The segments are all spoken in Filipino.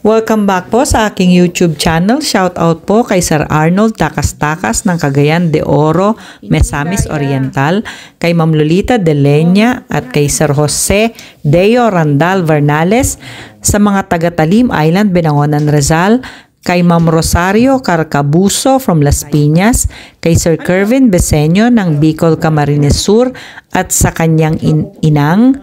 Welcome back po sa aking YouTube channel. Shout out po kay Sir Arnold Takas-Takas ng Cagayan de Oro, Misamis Oriental, kay Ma'am Lolita de Leña at kay Sir Jose Deo Randal Vernales sa mga taga-Talim Island, Benangonan, Rizal, kay Ma'am Rosario Carcabuso from Las Piñas, kay Sir Kervin Beseño ng Bicol, Camarines Sur at sa kanyang inang,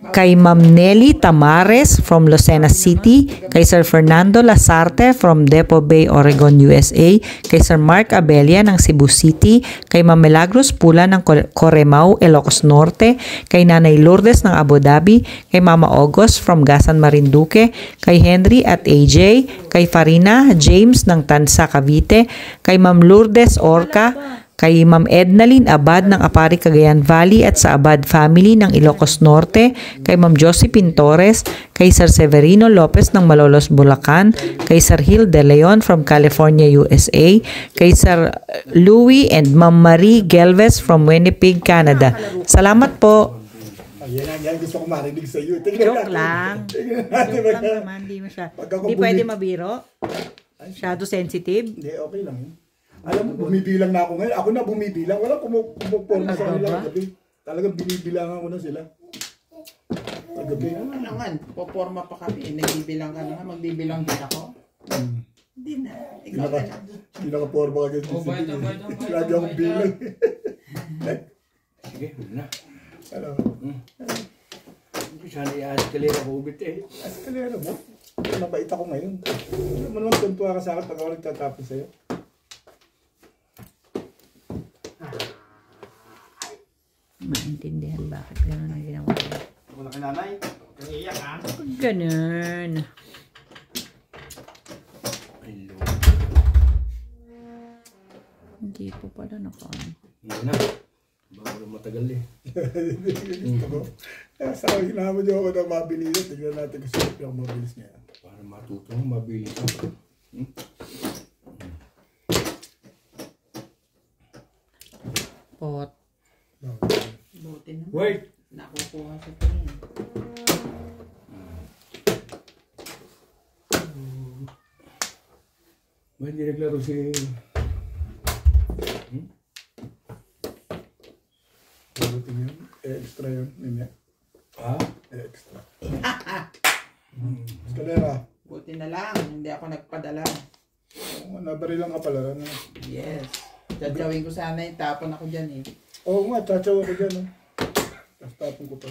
kay Ma'am Nelly Tamares from Lucena City, kay Sir Fernando Lasarte from Depo Bay, Oregon, USA, kay Sir Mark Abella ng Cebu City, kay Ma'am Milagros Pula ng Coremao, Ilocos Norte, kay Nanay Lourdes ng Abu Dhabi, kay Mama August from Gasan, Marinduque, kay Henry at AJ, kay Farina James ng Tansa, Cavite, kay Ma'am Lourdes Orca, kay Ma'am Ednaline Abad ng Apari, Cagayan Valley at sa Abad family ng Ilocos Norte, kay Ma'am Josephine Torres, kay Sir Severino Lopez ng Malolos, Bulacan, kay Sir Hill De Leon from California, USA, kay Sir Louis and Ma'am Marie Gelves from Winnipeg, Canada. Salamat po. Yan, gusto ko marinig sa iyo. Joke lang. Joke lang naman, di mo siya. Di pwede mabiro? Shadow sensitive? Hindi, okay lang yun. Alam mo, bumibilang na ako ngayon. Ako na bumibilang. Walang pumuporma sa kanila kagabi. Talagang binibilangan ko na sila. Kagabi. Ano naman, poporma pa kami. Nagbibilang ka na nga, magbibilang din ako. Hindi na. Ikaw na lang. Hindi nakaporma ka ganyan. Lagi akong bilang. Sige, huwag na. Ano? Sana i-escalate ako ubit eh. Escalera mo? Nabait ako ngayon. Ano mo naman tuntua ka sa akin pag ako nagtatapos sa'yo? Maintindihan bakit gano'n ang ginawa ko. Wala ka nanay? Iiyak ha? Gano'n. Hello. Hindi po pala nakaano. Hindi na. Bawal matagal eh. Gusto ko. Sa akin, hinahamad niyo ako ng mabilis. Tignan natin kung sino yung mabilis niya. Para matuto mo, mabilis ako. Pot. Buti na. Wait! Nakukuha sa tingin. Ba't hindi naglaro si... Mabuti yun. Extra yun. Ninya. Ha? Extra. Escalera. Buti na lang, hindi ako nagpadala. Nabarilan ka pala. Ano? Yes. Dadawin ko sana yung tapon ako dyan eh. Oo nga, tsatsaw ako dyan. Tapos tapon ko pa.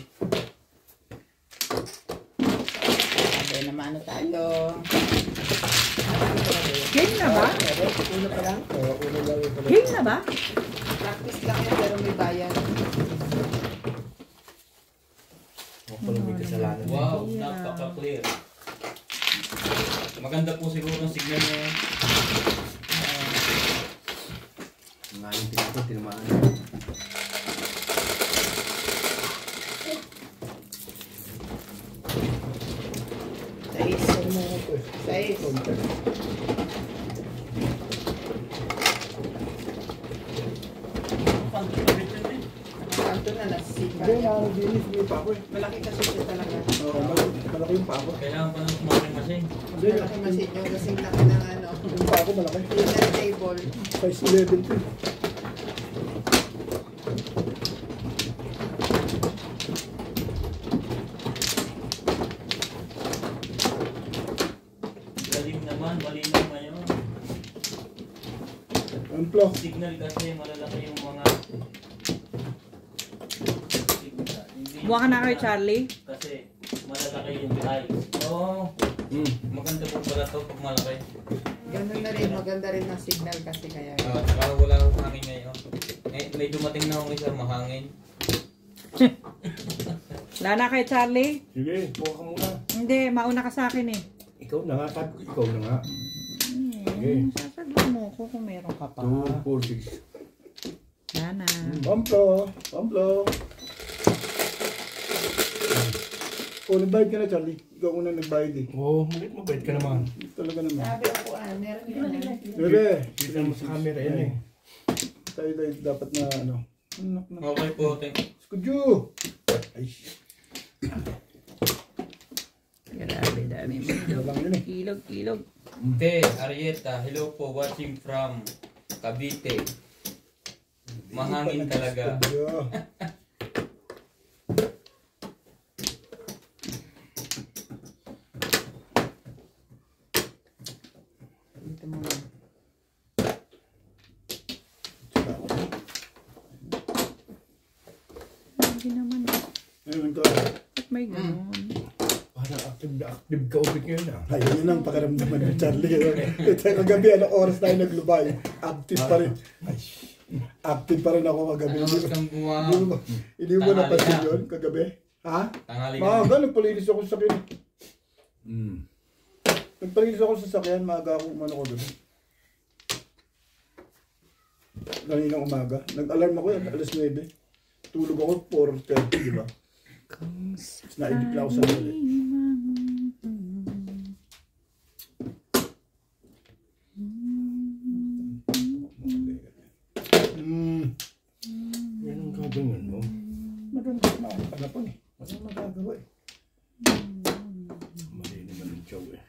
Okay naman na tayo. Game na ba? Ulo pa lang. Una lang yung pala. Game na ba? Practice lang yan pero may bayan. Huwag pala may kasalanan. Wow, napaka-clear. Maganda po siguro ang signal niya. Ngayon ko, tinamaan. Sais. Kanto na, nasisika. Hindi, nakalinis mo yung pako eh. Malaki kasi siya talaga. Oo, malaki yung pako. Kailangan pa ng smoking machine. Hindi, Malaki masin yung kasing laki ng ano. yung pako malaki. Dinner table. Size 11 to. Galing naman, malinaw ngayon. Unplug. Signal kasi malalaki yung mga signal. Hindi Buwan ka na kay Charlie? kasi malalaki yung device. Oo, maganda po pala ito pag malaki. Ganun na rin, maganda rin ang signal kasi kaya. Saka wala akong hangin ngayon. May dumating na akong isa mahangin. Wala na kay Charlie? Sige, buka ka muna. Hindi, mauna ka sa akin eh. Ikaw na nga, sabi ko, ikaw na nga. Sige. Sasagot mo ko kung meron ka pa. 2, 4, 6. Wala na. Pamplo. Pamplo. Oh, nagbayad ka na, Charlie. Ikaw una nagbayad eh. Oo, mabait ka naman. Talaga naman. Sabi ako, meron yun. Bebe, Kita mo sa camera yan eh. tayo dapat na ano. Anak na. Okay po, thank you. Skudyo! Ay, Grabe dami mo. Walang yun eh. Ilog, ilog. Te, Arieta, hello po, watching from Cavite. Mahangin talaga. Studio. Dito muna. Hindi naman. Ayun ka. Ba't may ganun? Parang active na active ka ulit ngayon ah. Ayun yun ang pakiramdaman ni Charlie. Ito kagabi, anong oras tayo naglubay? Active pa rin. Ay, active pa rin ako kagabi. Ano mas kang buwa? Hindi mo napansin yun kagabi? Ha? Tanghali ka. Maaga, nagpalinis ako sa sakyan. Mm. Nagpalinis ako sa sakyan, maaga ako umano kagabi. Kaninang umaga. Nag-alarm ako yan, alas 9. Tulog ako 4:30, di ba? Naibig lang ako sa ulit. Yan ang gagawin mo. Maganda na ako panapon eh. Ano magagawa eh? Mali naman ang chow eh.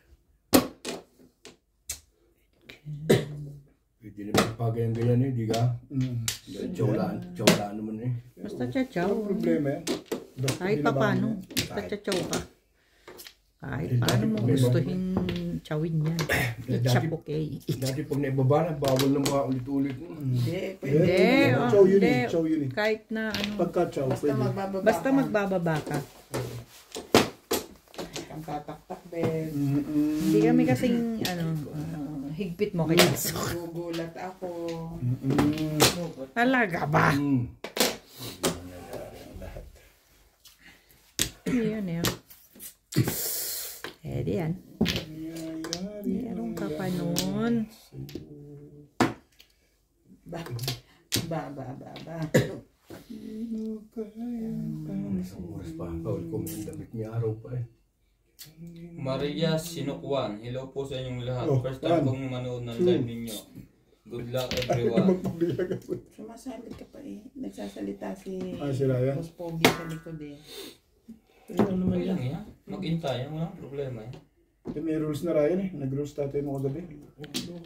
Pwede naman pagayan-gayan eh, di ka? Chow-laan naman eh. Basta chachaw. Walang problema yan. Basta Kahit pa binabago paano. yan. Basta chachaw ka. Kahit paano mo gustuhin chawin yan. Itchapokay. Dati pag naibaba na, bawal na mga ulit-ulit. Hindi, pwede. Hindi, oh, Chow yun hindi. eh. Chow yun eh. Kahit na ano. Pagka chow, Basta pwede. magbababa Basta ka. magbababa ka. Kang tataktak, Ben. Hindi kami kasing ano, higpit mo kaya. Gugulat ako. Talaga ba? Mm. Yan yan. Pwede yan. Meron ka pa nun. Ba. Isang oras pa. Bawal ko may damit niya araw pa eh. Maria Sinukwan, hello po sa inyong lahat. Oh, First time one, kong manood ng live ninyo. Good luck everyone. Magpabilag ako. Sumasalit ka pa eh. Nagsasalita si Si Ryan. Boss Pogi sa likod eh. Ano naman Okay yan? lang yan. Mag-intay, walang problema yan. May rules na Ryan eh. Nag-rules tatay mo kagabi.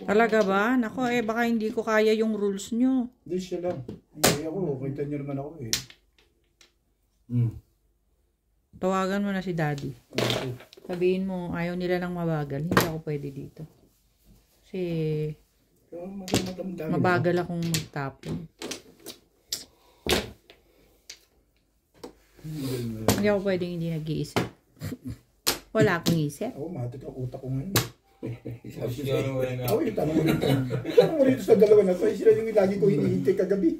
Talaga ba? Nako eh, baka hindi ko kaya yung rules nyo. Hindi siya lang. Hindi ako. Kita niyo naman ako eh. Mm. Tawagan mo na si daddy. Sabihin mo, ayaw nila ng mabagal. Hindi ako pwede dito. Kasi mabagal akong magtapon. Hindi ako pwedeng hindi nag-iisip. Wala akong isip. Ako, matik ang utak ko ngayon. Sige, Ako, itanong mo dito. Itanong mo dito sa dalawa na to. Sila yung lagi ko hinihintay kagabi.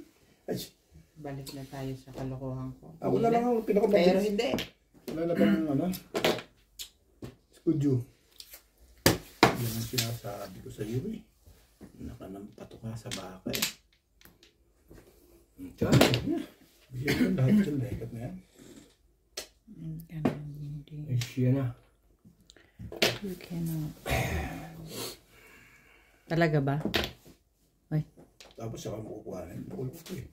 Ay, Balik na tayo sa kalokohan ko. ako na lang ang Pero pinakamabilis. hindi. Wala na bang ano? Studio. Yan ang sinasabi ko sa iyo eh. Nakanampato ka sa baka eh. Bigyan mo lahat yung lekat na yan. Ay, siya na. You cannot. Talaga ba? Ay. Tapos saka makukuha na yung bukol ko eh.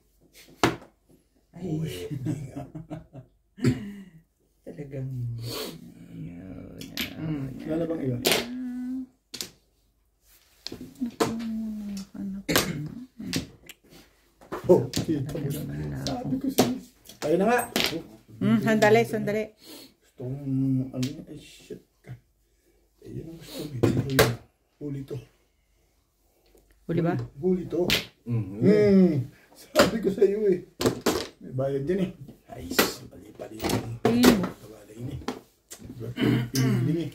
Ay, Hindi nga. talagang. Wala na bang ilan? Oh, kita mo na. Sabi ko siya. Ayun na nga. Sandali, sandali. Gusto kong ano yun? Ay, shit ka. Ayun ang gusto ko. Ito yun. Huli to. Huli ba? Huli to. Mm. Sabi ko sa iyo eh. May bayad din eh. Ay, pali-pali. Tingin mo. Tawala yun eh. Piling eh.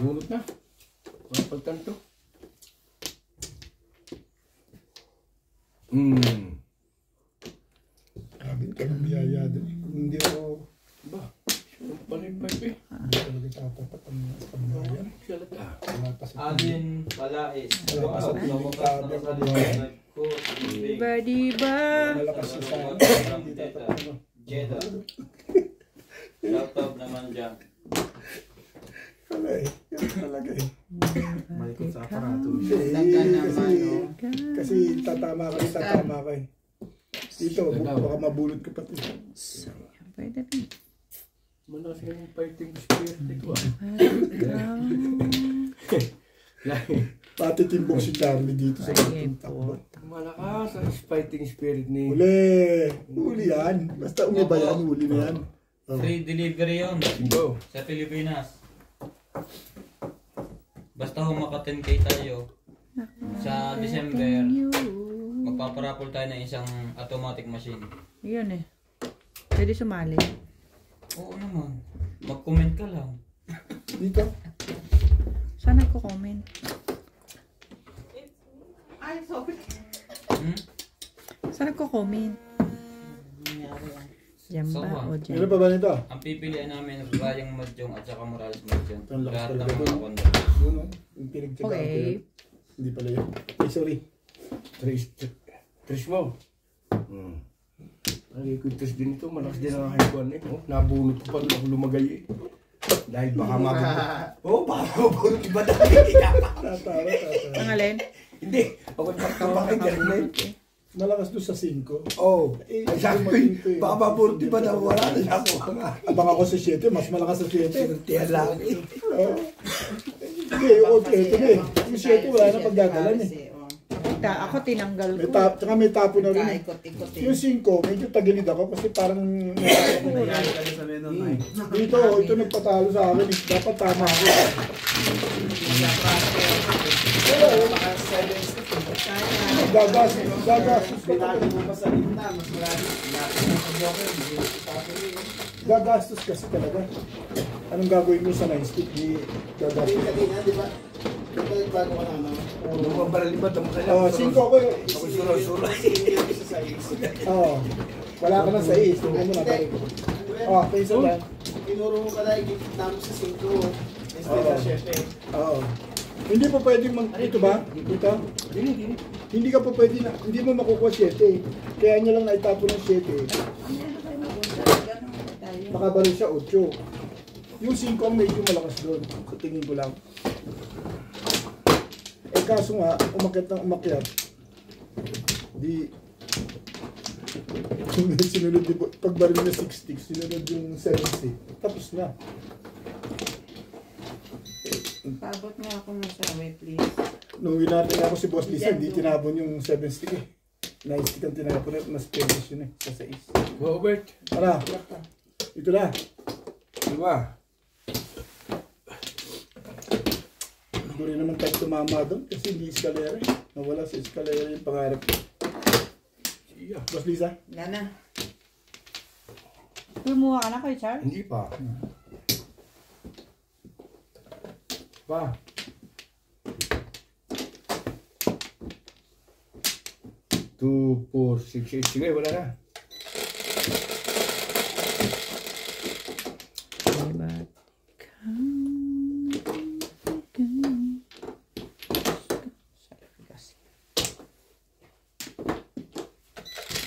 Bunot na. Mga pagtanto. Grabe ka ng biyaya din eh. Kung hindi ako, Ba? Siya ang palipay eh. hindi talaga tatapat ang pambayan. Wala pa sa Alin Palais. Wala pa sa piling sabi ang kabuhayan. Diba, diba? Malakas siya sa akin. Hindi tatapat ano. Jeddah. Shout out naman dyan. Wala eh. Yan talaga eh. Malikot sa aparato. Talaga naman, Kasi, oh. kasi tatama ka eh. Dito, baka mabulot ka pati. So, yan, pwede rin. Malakas yung fighting spirit ito ah. Pati timbok si Charlie dito sa Ay, batong takbo. Malakas ang fighting spirit ni... Huli yan. Basta umiba yan, huli na yan. Oh. Free delivery yun. Go. Sa Pilipinas. Basta humaka 10K tayo. Sa December, magpaparapol tayo ng isang automatic machine. Yun eh. Pwede sumali. Oo naman. Mag-comment ka lang. Dito. Saan nagko-comment? Ay, sorry. Hmm? Saan nagko-comment? Diyan ba Sawa. o dyan? Ano pa ba nito? Ang pipilian namin, Rayang Madyong at saka Morales Madyong. Ang lakas Lahat ng talaga mga dun. kondo. Yun o. Yung pinagtsagaan ko Okay. yun. Hindi pala yun. Ay, sorry. Trish mo. Ang ikutos din ito, malakas din ang haipuan eh. Oh, nabunot ko pa doon ako lumagay eh. Dahil baka mabunot. Oh, baka mabunot iba dahil. Tatawa. Ang alin? Hindi, ako bakit ganun na eh. Malakas doon sa 5. Oh, Eh, ay sabi ko eh, baka mabunot iba daw wala na siya ako. Abang ako sa 7, mas malakas sa 7. Tiyan lang eh. Hindi, yung 8 na eh. Yung 7 wala na paggagalan eh. Ako tinanggal May ko. tsaka may tapo na rin eh. Ikot-ikot Yung 5, medyo tagilid ako kasi parang dito, ito nagpatalo sa akin eh. Dapat tama ako. Gagastos ka gagastos kasi talaga. Anong gagawin mo sa 9 stick? Di gagastos. Nung mabalalibat ang kanya. Oh, 5 ako eh. Ako suroy-suroy. Oo. Wala ka ng 6. Tingnan mo na balik. Oh, pesa lang. Tinuro mo ka dahil gitna mo sa 5. Oo. Hindi pa pwedeng ito ba? Dito? Hindi ka pa pwede na, hindi mo makukuha 7 eh. Kaya niya lang naitapo ng 7 eh. Nakabalik siya 8. Yung 5 ang medyo malakas doon. Sa tingin ko lang. Eh kaso nga, umakyat ng umakyat. Di... Sinunod yung pagbaril na 6 sticks, sinunod yung 7 stick. Tapos na. Pabot nga ako na sa way, please. Nung winati ako si Boss Lisa, hindi tinabon yung 7 stick eh. 9 stick ang tinapon na, mas finish yun eh, sa 6. Robert, Tara, ito na. diba? Hindi rin naman tayo tumama doon kasi hindi eskalera eh. Nawala sa eskalera yung pangarap ko. Siya. Boss Lisa? Wala na. Lumuha ka na kay Charles? Hindi pa. Pa. Two, four, six, eight. Sige, wala na. Diba?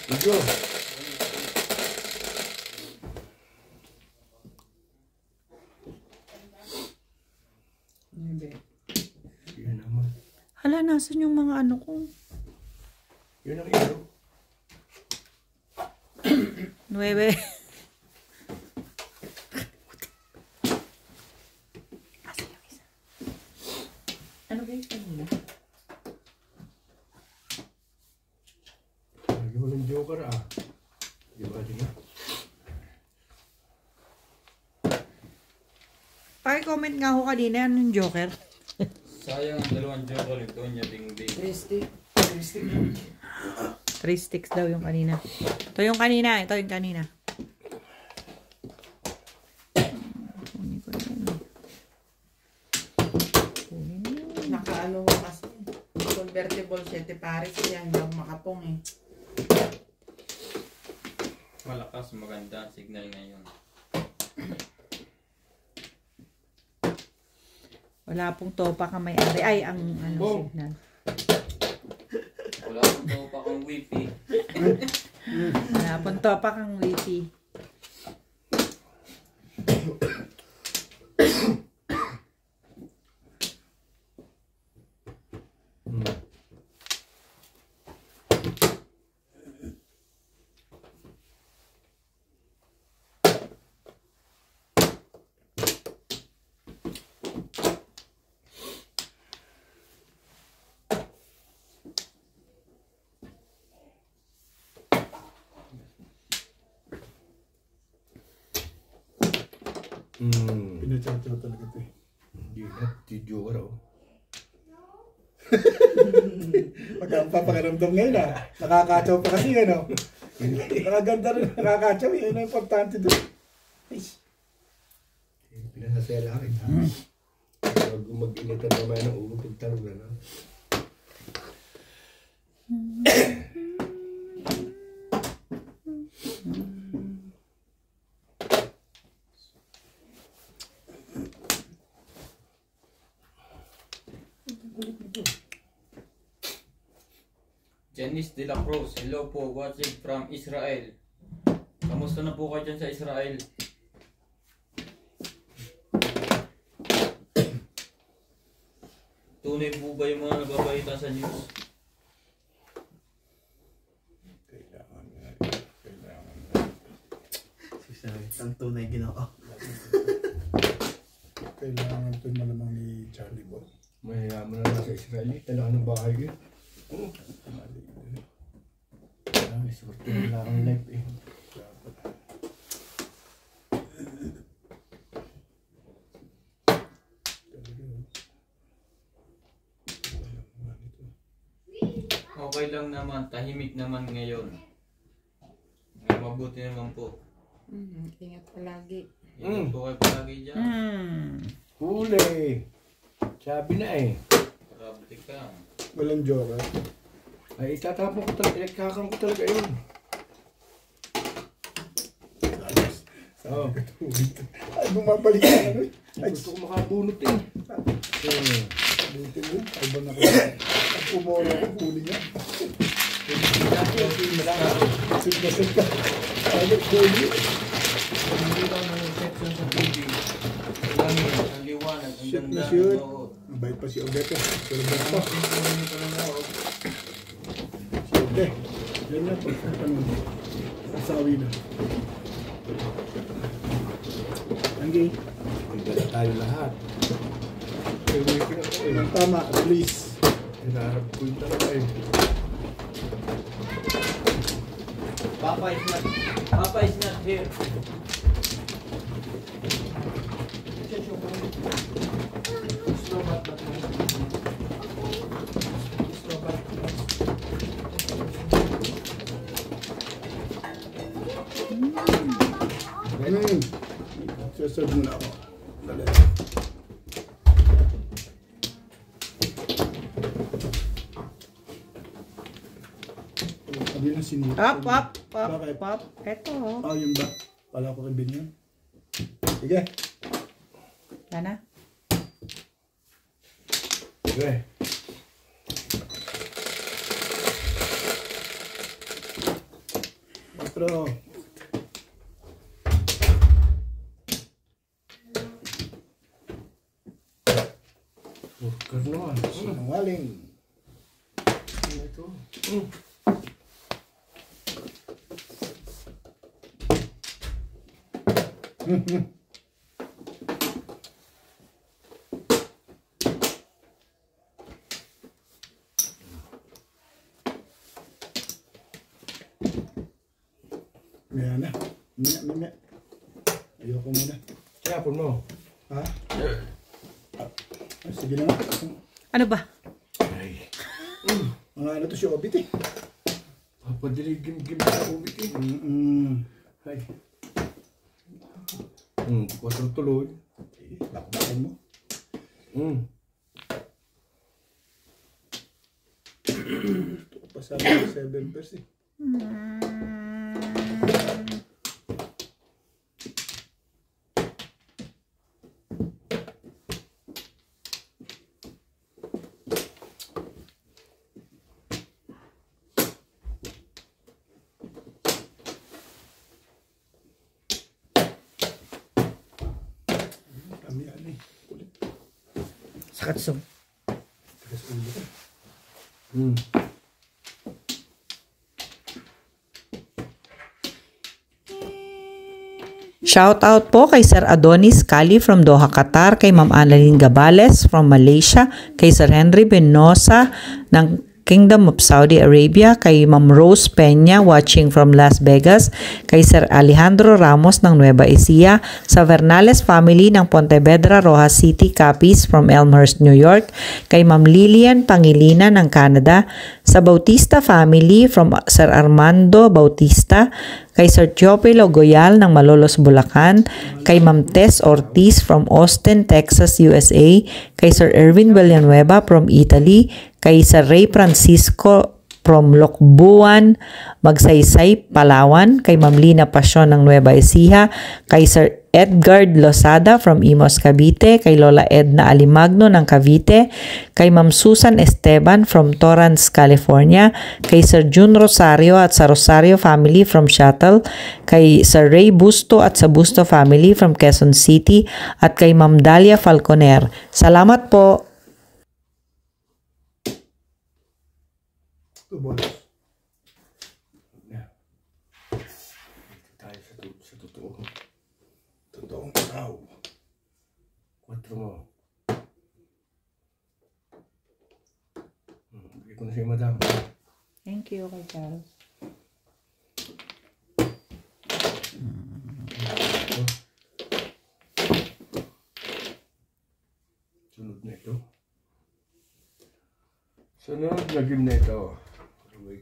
Ito. Yan naman. Hala, nasan yung mga ano ko? Yun ang ito. 9. Ano guys, kanina? Lagi mo ng joker ah. Diba, diba? Paki-comment nga ako kanina, anong joker? Sayang ang dalawang joker ito niya ding-ding. 3 sticks daw yung kanina. Ito yung kanina, ito yung kanina. Kunin ko yan. Kunin mo. Nakaano ko kasi. Convertible 7 pares yan. Hindi ako makapong eh. Malakas, maganda signal ngayon. Wala pong topa ka may-ari. Ay, ang ano, signal. Wala akong daw pa kang wifi. Wala pong topa kang wifi. Pinachow-chow talaga ito eh. Hindi na, video ka raw. Pagpapakiramdam ngayon nakakachow pa kasi ano. Nakaganda rin, nakakachow, yun ang importante doon. Pinasasaya lang rin ha. Pag mag-initan naman ng ulo, pagtanong na lang. Janice de la Cruz, hello po, watching from Israel. Kamusta na po kayo dyan sa Israel? Tunay po ba yung mga nababalita sa news? Ang tunay ginawa. Kailangan ito malamang ni Charlie Boy. Mayayaman na lang sa Israel. Talaga ng bahay yun. May swerte na lang ang life eh. Okay lang naman, tahimik naman ngayon. Mabuti naman po. Ingat palagi. Ingat po kayo palagi dyan. Huli! Sabi na eh. Grabe ka. Walang joke. Ay, itatapon ko talaga. Ikakang ko talaga yun. Oo. Ay, bumabalik ka ano eh. Ay, gusto ko makabunot eh. Buti mo, ay ba na ko. Ang pumola ko, huli niya. Dati yung film na lang. Sit ka. Ay, huli. Hindi lang ng section sa TV. Langit, ang liwanag, ang Shoot ganda. na shoot. Oo. Mabait pa si Obeto. Pero ba Ang pa? pintuan nito ng loob. Si Obe. Yan na po. Sasawi na. Anggi. Nagdala tayo lahat. Ewan ko na ako eh. Ang tama, please. Hinaharap ko yun talaga eh. Papa is not here. Serve muna ako. Dali. Sabi na sinita. Bakit? Eto. Yun ba? Pala ko kay Binyan. Sige. Sana. Okay. Pero, Burger naman. sinungaling. Ano ito? Maya na. Maya. Ayoko muna. Kaya po no. Ha? Sige na nga. Ano ba? Ay. Mga ano to si Obit eh. Papadiligim-gim sa ubit eh. Ay. Di ko tuloy. Lakbakan mo. Ito ko pa sabi ng 7 pers eh. Kami ano eh. Kulit. Sakatsong. Tagas ulo ka. Shout out po kay Sir Adonis Kali from Doha, Qatar, kay Ma'am Annalyn Gabales from Malaysia, kay Sir Henry Benosa ng Kingdom of Saudi Arabia, kay Ma'am Rose Peña watching from Las Vegas, kay Sir Alejandro Ramos ng Nueva Ecija, sa Vernales family ng Pontevedra, Rojas City, Capiz from Elmhurst, New York, kay Ma'am Lilian Pangilinan ng Canada, sa Bautista family from Sir Armando Bautista, kay Sir Teopilo Goyal ng Malolos, Bulacan, kay Ma'am Tess Ortiz from Austin, Texas, USA, kay Sir Erwin Villanueva from Italy, kay Sir Ray Francisco from Lokbuan, Magsaysay, Palawan, kay Ma'am Lina Pasyon ng Nueva Ecija, kay Sir Edgard Losada from Imos, Cavite, kay Lola Edna Alimagno ng Cavite, kay Ma'am Susan Esteban from Torrance, California, kay Sir June Rosario at sa Rosario family from Shuttle, kay Sir Ray Busto at sa Busto family from Quezon City, at kay Ma'am Dalia Falconer. Salamat po! Ito, boss. Tayo sa totoo. Totoong araw. 4 mo. Bigay ko na sa'yo, madam. Thank you, kay Charles. Sunod na ito. Sunod na game na ito.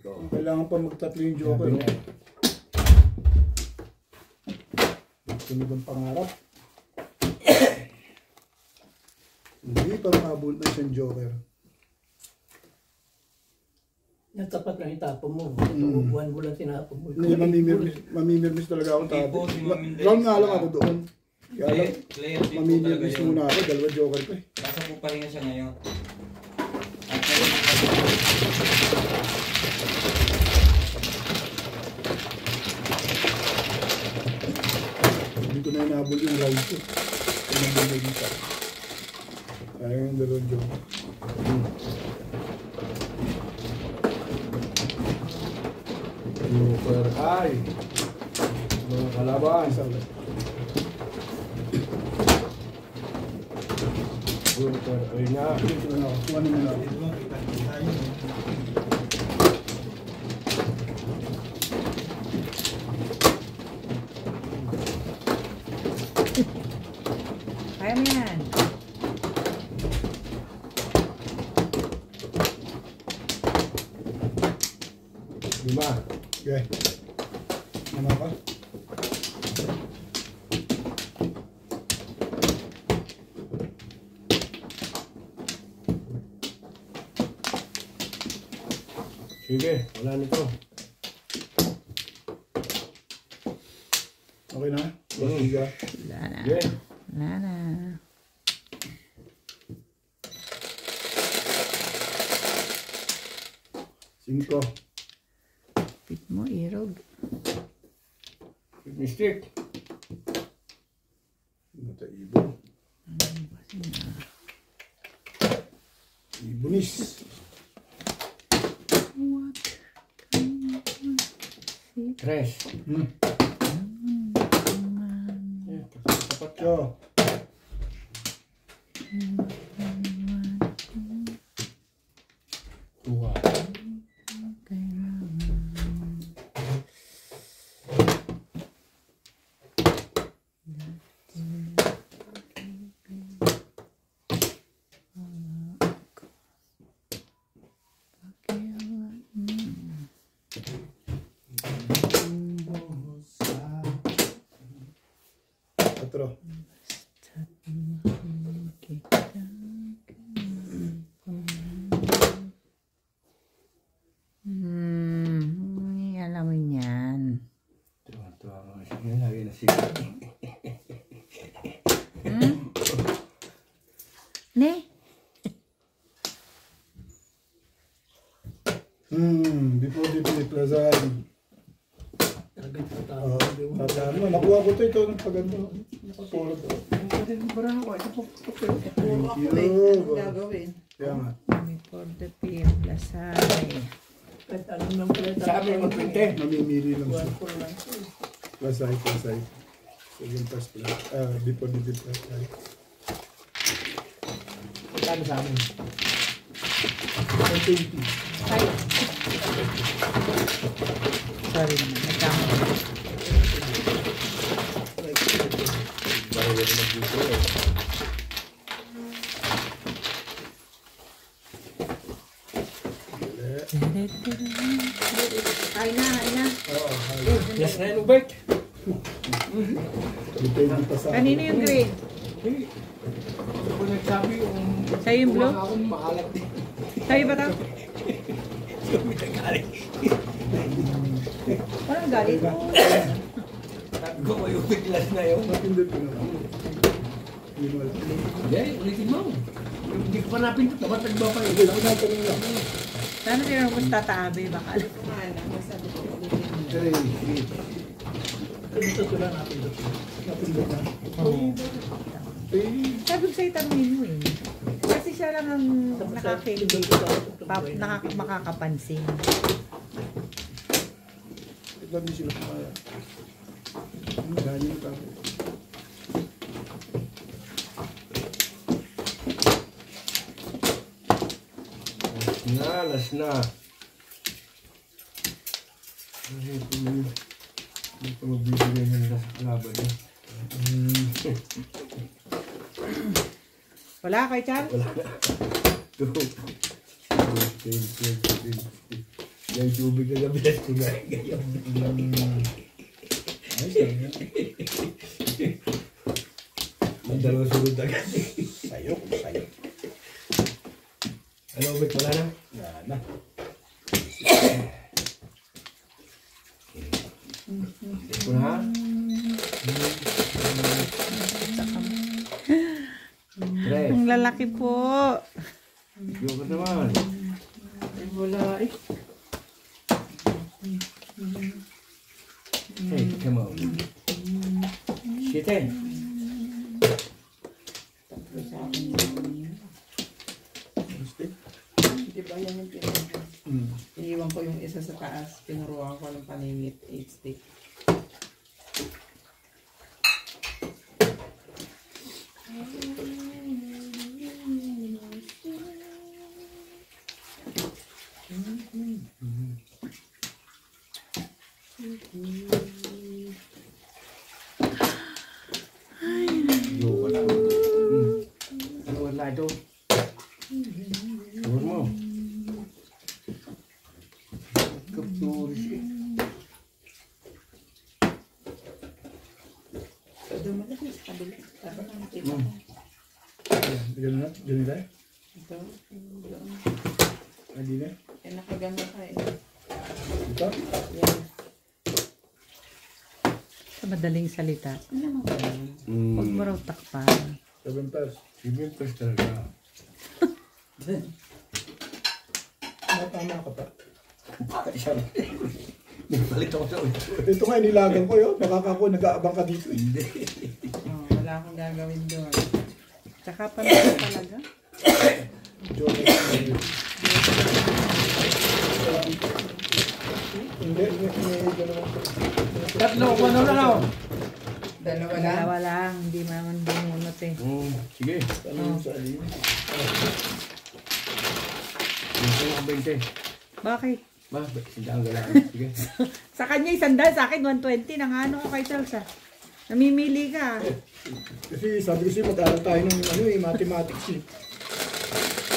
Kailangan pa magtatlo yung joker. Sunod ang pangarap. Hindi pa mabul na siyang joker. Natapat na itapon mo. Itong buwan mo lang tinapon mo. Hindi, mamimirmis talaga akong tabi. Hindi po, si Ma'am Inday. Round nga lang ako doon. Kaya lang, Player din po talaga mamimirmis yun. muna ako. Dalawa joker pa eh. Nasa po pahinga siya ngayon. At Hindi ko na inabol yung round ko. Kaya nabol dito. Kaya yung dalawang joker. Super high. Mga kalaban. Super high na. Dito na ako. Kuha naman ako. Kaya mo yan. Lima. Okay. Ano ka? Sige, wala nito. Okay na? Basiga. Wala na. Sige. Wala na. Cinco. Pit mo, irog. Big mistake. Mata ibon. Ibonis. Tres. Tapat ka. Dua. Patro. Alam mo yan. Tuwa-tuwa nga siya. Lagi na siya. Ne? Before the Plazan. Tatama. Nakuha ko ito ng paganda. Puro to. Thank you. Gagawin. Kaya nga. Before the pier, Lasay. Kahit anong nang pala Sabi mo 20. Mamimili lang siya. Plasay. Second plus plus. Before the Plazan. Kano sa amin? Ay, Sorry naman, nagkamali. ay na. Yes na yun, Ubert. Depende pa sa... Kanino yung green? Ako nagsabi yung... Sa'yo yung blue? Ako maalat din. Sa'yo ba ito? Parang galing mo. Sabi ko kayo biglas na yun. Napindot ko naman. Hindi mo alam. Hindi, ulitin mo. Hindi ko pa napindot. Dapat nagbaba yun. Hindi, natanong lang. Sana sila mo tataabi, baka alam. Masabi ko ulitin mo. Dito sila natin. Napindot na. Sabi ko sa'yo, tanongin mo eh. Kasi siya lang ang makakapansin. Ito hindi sila kumaya. Gani yung kapo. Last na. Ay, hindi ko magbibigay nila sa kalaban eh. Wala kay Chan? Wala na. Yung tubig na gabilas ko na. Ang dalawang sunod agad. Sayok. Ano, Ubert? Wala na? Wala na. Ito na ha? Tres. Ang lalaki po. Yung ka naman. Ay, wala eh. Hey, come on. Siete. Tatlo sa akin yun. Di ba yan yung iniwan ko yung isa sa taas. Pinuruan ko ng paningit. 8 stick. Yo, wala. Ano wala ito? Tuhan mo. Kapturis eh. Dumalaki sa kabila. Dapat ang kita ko. Ganun na? Ganun na? Ito. Doon. Hindi na? Eh, nakaganda ka eh. Ito? Yan. Sa madaling salita. Ano naman? Huwag mo raw takpan. 7 pairs. Ibig pes talaga. Tama ka pa. Bakit siya? Nagpalit ako sa ulo. Ito nga, inilagan ko yun. Baka ako nag-aabang ka dito. Hindi. Oh, wala akong gagawin doon. Tsaka pa naman talaga. Hindi, gano'n. Tatlo, kung ano na lang. Dalawa lang. Dalawa lang. Hindi naman bumunot eh. Sige. Ano yung sa alin? Ito yung 20. Bakit? Ba, sindang galaan. Sige. Sa kanya 100, sa akin 120. Nangano ko kay Charles ah. Namimili ka. Kasi sabi ko siya, mag-aaral tayo ng mathematics eh.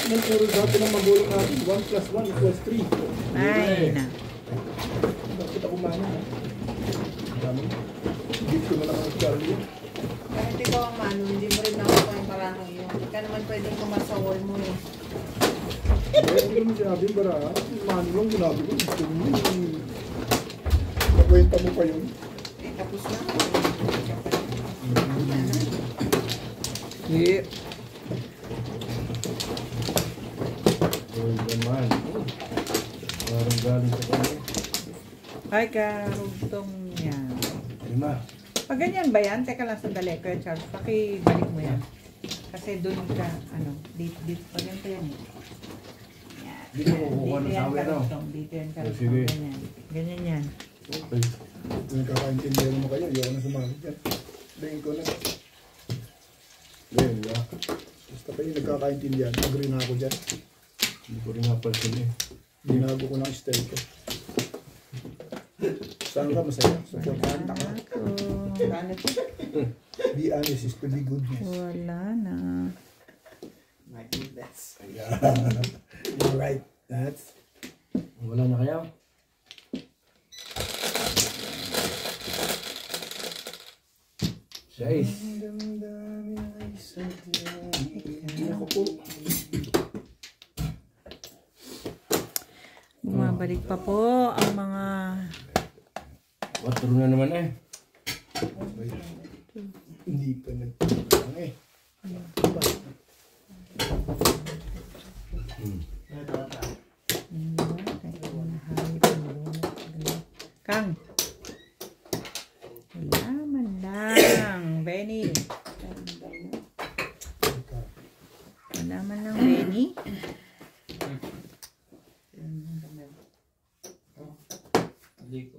Nang puro dati ng magulang natin, 1 plus 1 equals 3. Ay na. Bakit ako mana ha? Dami. Hindi ko na lang ang Charlie. Kahit ikaw ang mano, hindi mo rin nakuha yung parang yun. Hindi ka naman pwedeng kumasa wall mo eh. Eh, ano naman sinabi, bara, mano lang, sinabi ko, gusto mo yun. Nakwenta mo pa yun. Eh, tapos na. Yeah. Oh, naman. Parang galing sa kanya. Ay, karugtong yan. Lima. Pag ganyan ba yan? Teka lang sandali, Kuya Charles. Pakibalik mo yan. Kasi doon ka, dito. Pag ganito yan eh. Yan. Dito ko kukuha ng Dito yan sawi, ano? karugtong. Dito yan karugtong. Sige. Ganyan. Ganyan yan. Okay. Kung nagkakaintindihan mo kayo, ayaw na sumamit yan. Tingin ko na. Ayun, ya. Basta kayo nagkakaintindihan, agree na ako dyan. Hindi ko rin napansin eh. Binago ko ng style ko. Saan ka masaya? Supportahan ka. Be honest is to be goodness. Wala na. My goodness. Yeah. You're right. That's... Wala na kaya? Guys. Ako po. Bumabalik pa po ang mga... 4 na naman eh. Hindi pa eh. Kang. Wala man lang. Benny. Wala man lang, Benny. Hindi ko.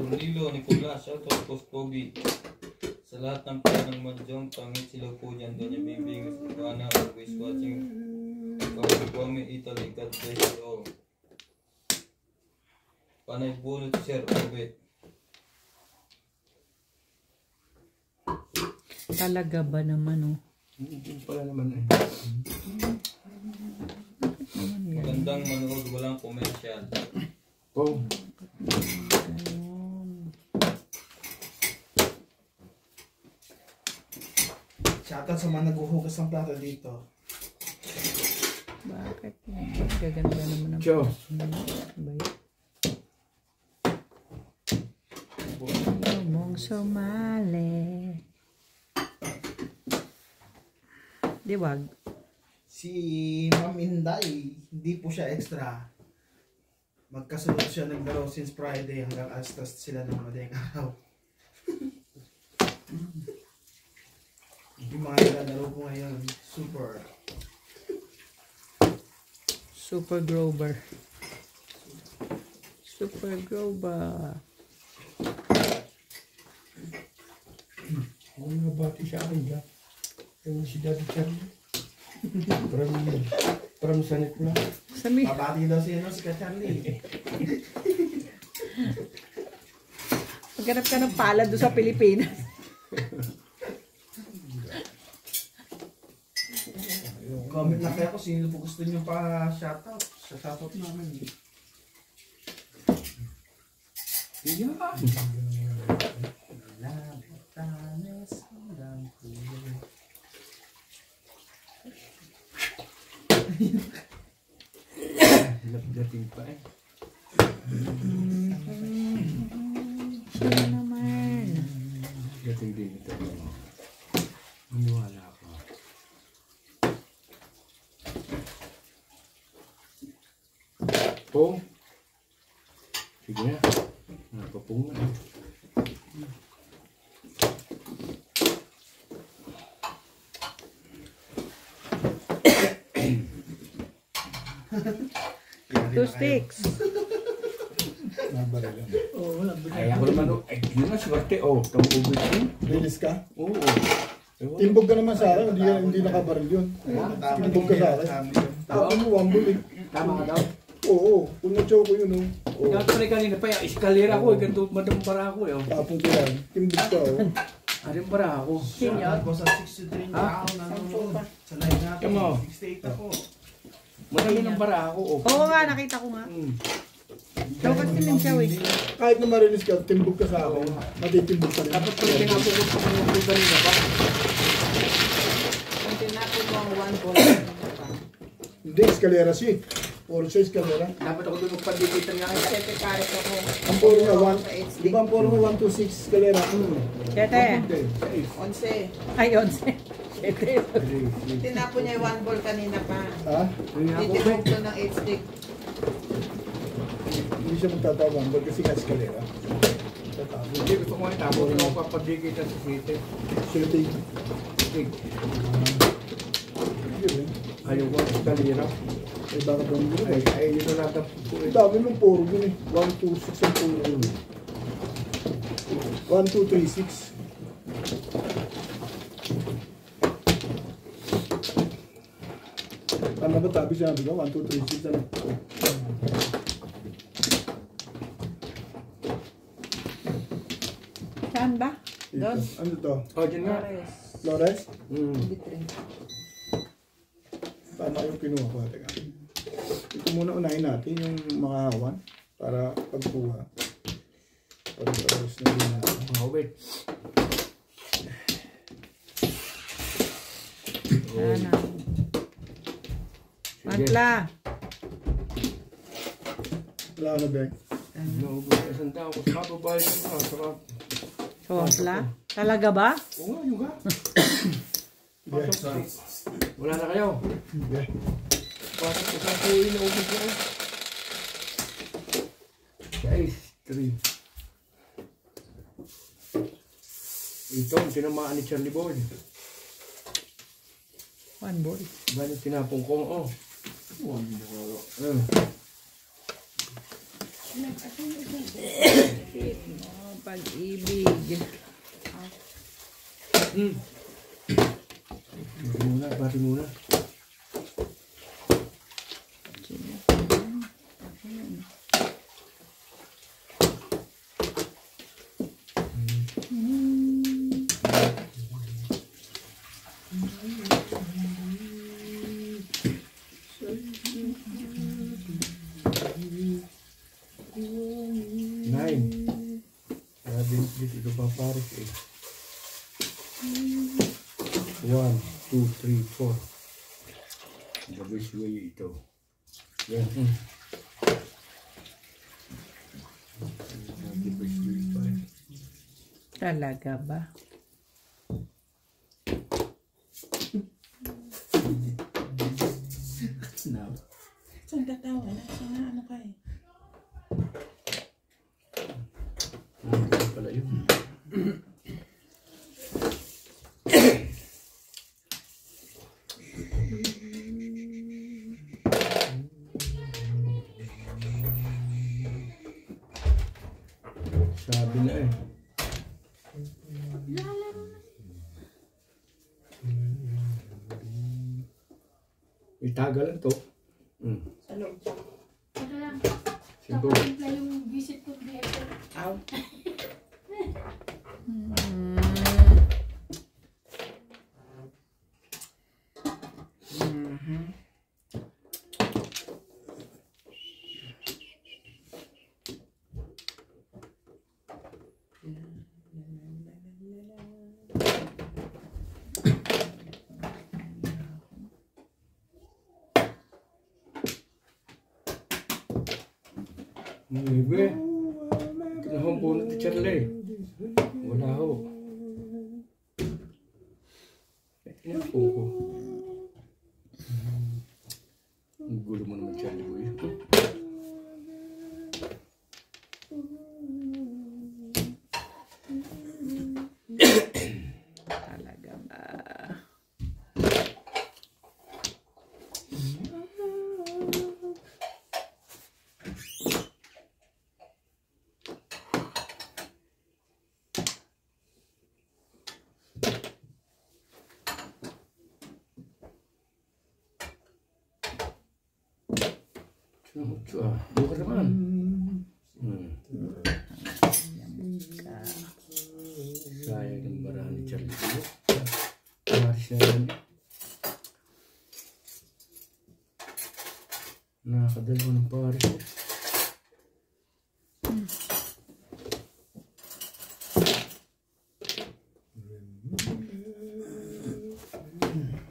Nilo, Nicolas, shoutout po Pogi. Sa lahat ng ng madyong, pangit sila po dyan. Doon yung bibingos, Ivana, always watching. Kami Italy, God bless you all. Panay bunot si Sir Obe. Talaga ba naman, oh? Hindi pala naman eh. Magandang manood, walang commercial. Oh. Shoutout sa mga naghuhugas ng plato dito. Bakit? Gaganda naman ang Joe. Ayaw mong sumali. Diwag. Si Ma'am Inday, hindi po siya extra. Magkasunod siya naglaro since Friday hanggang alas sila ng madaling araw. Yung mga nilalaro ko ngayon, Super Grover. Super Grover. Ako nabati siya akin dyan. Yung si Daddy Charlie. From Sanit na. Sami. Pabati daw siya si Ka-Charlie. Maghanap ka ng palad doon sa Pilipinas. Comment na kayo kung sino po gusto nyo pa shoutout. Sa shoutout namin. Iya. Dating pa eh. Sino naman? Dating din ito. Maniwala ako. Pong. Sige na. Napapong na. Two sticks. Nabara lang. Oo, wala. Ay, ako naman, ay, yun na, swerte, oh, tamubig yun. Linis ka? Oo. Timbog ka naman sa akin, hindi nakabaril yun. Timbog ka sa akin. Tapos mo, wambol eh. Tama ka daw? Oo, kung na-choke ko yun, oh. Oo. Dapat rin kanina pa, yung eskalera ko, ganito, madamang para ako, eh. Tapos ko yan, timbog ka, oh. Arin para ako. Shoutout po sa 63 na ako nanonood. Sa live natin, Come on. 68 ako. Madami ng para ako, oh. Oo nga, nakita ko nga. Ikaw kasi din siya, eh. Kahit na marilis ka, timbog ka sa akin, matitimbog ka rin. Dapat pala pinapukot ko kung kanina pa. Kung tinapon mo ang 1 ball, Hindi, eskalera siya. Puro siya eskalera. Dapat ako doon magpandikitan nga. kasi pares ako. Ang puro na 1, di ba ang puro na 1 to 6 eskalera? Siyete. 11. Ay, 11. Siyete. Tinapon niya yung 1 ball kanina pa. Ha? Titipog ko ng 8 stick. Hindi siya magtatawang, ba't kasi nga eskalera? Tatawag. Hindi, gusto ko nga itapos. Hindi ako papandikitan sa city. Shooting. Big. Yun eh. Ayaw ko, eskalera. Ay, bakit ba mo yun eh? Ay, yun na natapos ko eh. Ang dami ng puro yun eh. 1 to 6 ang puro yun. 1, 2, 3, 6. Ano ba tabi sabi ko? 1, 2, 3, 6. Ano? Saan ba? Doon. Ano to? Oh, dyan nga. Flores? Bitrin. Paano yung kinuha ko? Teka. Ito muna unahin natin yung makahawan para pagkuha. Pag-tapos na din natin. Oh, wait. Ano? Matla. Wala ka na, Beng? Naubos na isang tao. Kasi kababayan ko na. Sarap. Matla? Talaga ba? Oo nga, yung nga. Yes. Wala na kayo. Yeah. Pasok ko sa kuwi na ubos na. Guys, 3. Ito, ang tinamaan ni Charlie Boy. 1 ball. Ba yung tinapong ko? Oh. Pag-ibig. Bati muna. Dito pa pares eh. 1, 2, 3, 4. Gabay-suway ito. Yan. Gabay-suway pa eh. Talaga ba? Saan tatawa? Saan ano ka eh? Pala yun. Sabi na eh. Itaga lang to. Sa loob. Ito lang. Simple. Kapag yung visit ko dito. Aw. Gue. Kinahon po na ti Charlie. Wala ho. Yan po ko. Ang gulo mo naman Charlie boy. Talaga ba? Bukan naman. Sayang ng barahan ni Charlie. Paris na yan. Nakakadalawa ng Paris niya.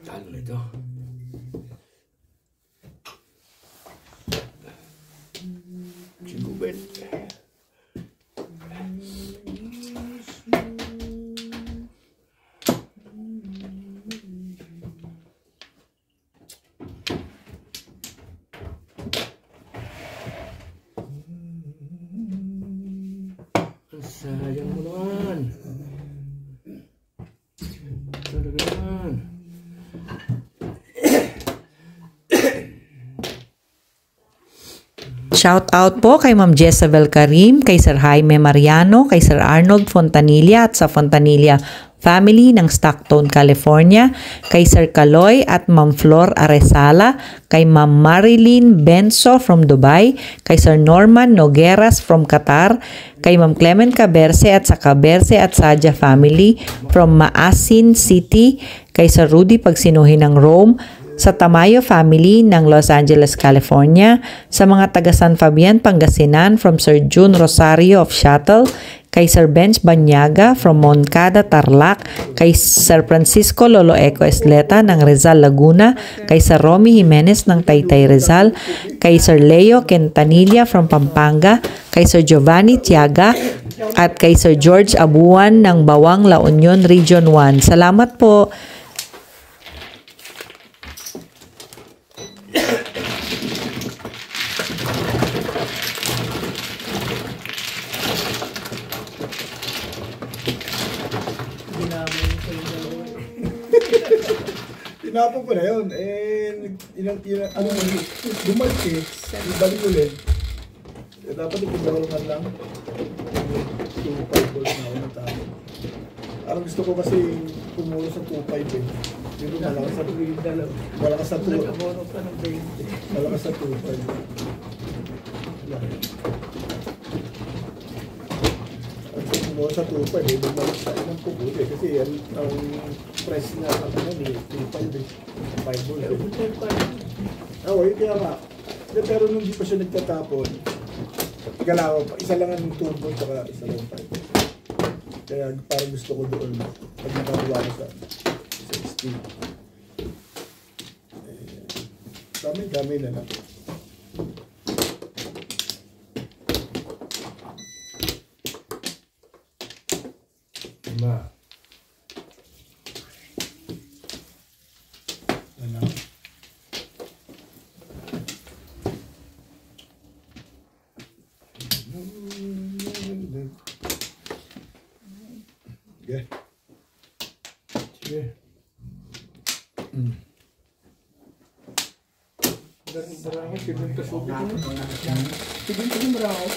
Talo na ito. Sigubet. Sayang mo naman. Talaga naman. Shout out po kay Ma'am Jezabel Karim, kay Sir Jaime Mariano, kay Sir Arnold Fontanilla at sa Fontanilla family ng Stockton, California, kay Sir Kaloy at Ma'am Flor Aresala, kay Ma'am Marilyn Benso from Dubai, kay Sir Norman Nogueras from Qatar, kay Ma'am Clement Caberse at sa Caberse at Saja family from Maasin City, kay Sir Rudy Pagsinuhin ng Rome, sa Tamayo family ng Los Angeles, California, sa mga taga San Fabian, Pangasinan from Sir June Rosario of Shuttle, kay Sir Benz Banyaga from Moncada, Tarlac, kay Sir Francisco Lolo Eco Esleta ng Rizal, Laguna, kay Sir Romy Jimenez ng Taytay, Rizal, kay Sir Leo Quintanilla from Pampanga, kay Sir Giovanni Tiaga, at kay Sir George Abuan ng Bawang, La Union, Region 1. Salamat po. Tinapon ko na yun. Ano mo, bumalik eh. Ibalik ulit. Dapat ipibalungan lang. 2-5 balls na ako natapon. Parang gusto ko kasi pumulo sa 2-5 eh. Dito malakas sa 2. Malakas sa 2. Malakas sa 2-5. Pumulo sa 2-5 eh. Bumalik sa inang pupuli eh. Kasi ang press na ang ano eh. 2-5 eh. 5 balls eh. Oo, yun kaya nga. Pero nung di pa siya nagtatapon, galaw pa. Isa lang ang 2 balls saka isa lang 5. Kaya parang gusto ko doon pag nakakuha ko sa 16. Dami na lang. Ma. Ano? Yeah. Sige. Marami, sinuntas ko dito. Sige, marami.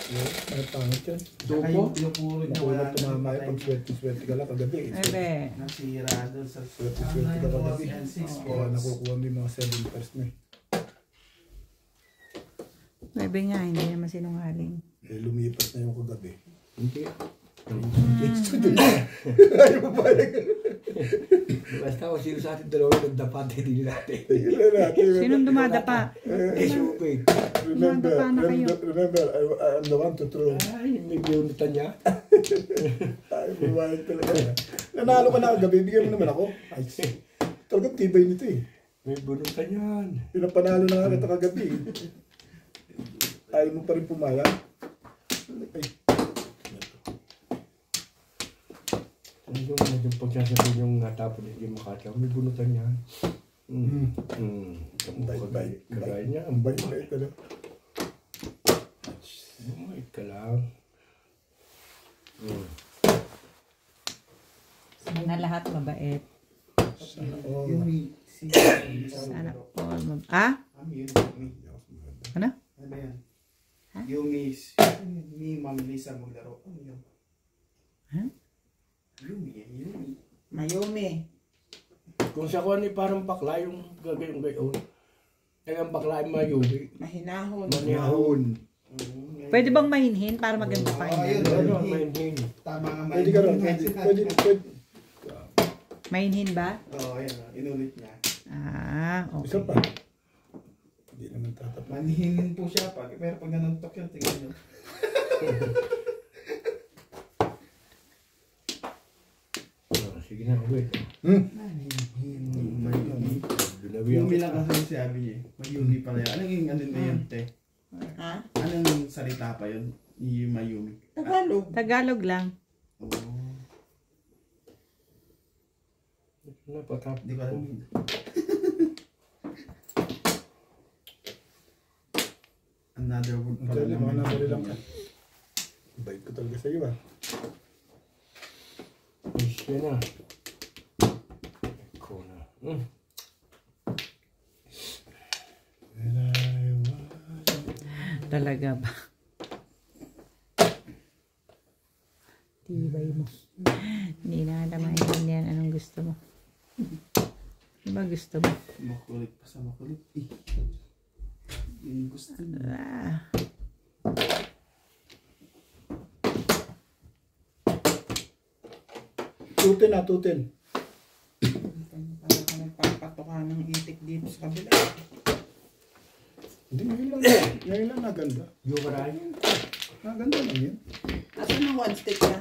Ay, pangit yan. Yung puro niya wala Napulot tumama yun pag swerte ka lang kagabi. nasira doon sa Swerte ka kagabi. Kaya nakukuha mo yung mga 7 pairs mo eh. Bebe nga, hindi naman sinungaling. Eh, lumipas na yung kagabi. Hindi. Ayaw mo ba? Basta kung sino sa ating dalawa nagdapat, hindi natin. Sinong dumadapa? Eh, supig. Remember, Dumadapa na kayo. remember, I'm the one to throw. Ay, may biunitan niya. Ay, bumayag talaga. Nanalo ka na kagabi, bigyan mo naman ako. Ay, talagang tibay nito eh. May biunitan yan. Pinapanalo na nga kita kagabi. Ayaw mo pa rin pumayag. Ay, Yung pagsasabihin yung natapon hindi makataw, may bunutan yan. bait. Kagaya niya, Ang bait na ito. bumait ka lang. Sana lahat mabait. Oh, Sana all Ah? Ano? Ano yan? Yung ni Ma'am Lisa maglaro. Ano yun? Huh? Yumi. Mayumi. Kung sa kuwan parang bakla yung gagayong gayon. Nagang bakla yung mayubi. Mahinahon. Manihon. Pwede bang mahinhin para maganda pa Ayun, yun? Ano ang mahinhin? Tama nga Pwede ka rin. Pwede. Mahinhin ba? Oo, ayan. Inulit niya. Ah, Isa okay. pa. Hindi naman tatapos. Manihingin po siya pero pag nanuntok yan, tingnan nyo. Sige na, wait. Yumi lang kasi yung sabi niya. Mayumi pala yan. Anong yung ano na yun, te? Ha? Anong salita pa yun? Yung Mayumi. Tagalog. Tagalog lang. Oh, Napatap. di ko alam yun. Another word pala Actually, mga naman. number lang ka. Bait ko talaga sa iyo ah. Yan na. Ikaw na. Talaga ba? Tibay mo. Hindi na kita maintindihan anong gusto mo. Ano ba gusto mo? Makulit pa sa makulit. Yung gusto. Tutin na, tutin. Para ka nagpapatoka ng itik dito sa kabila. Hindi, ngayon lang naganda. Yung maray. Naganda lang yun. Asan ang one stick na?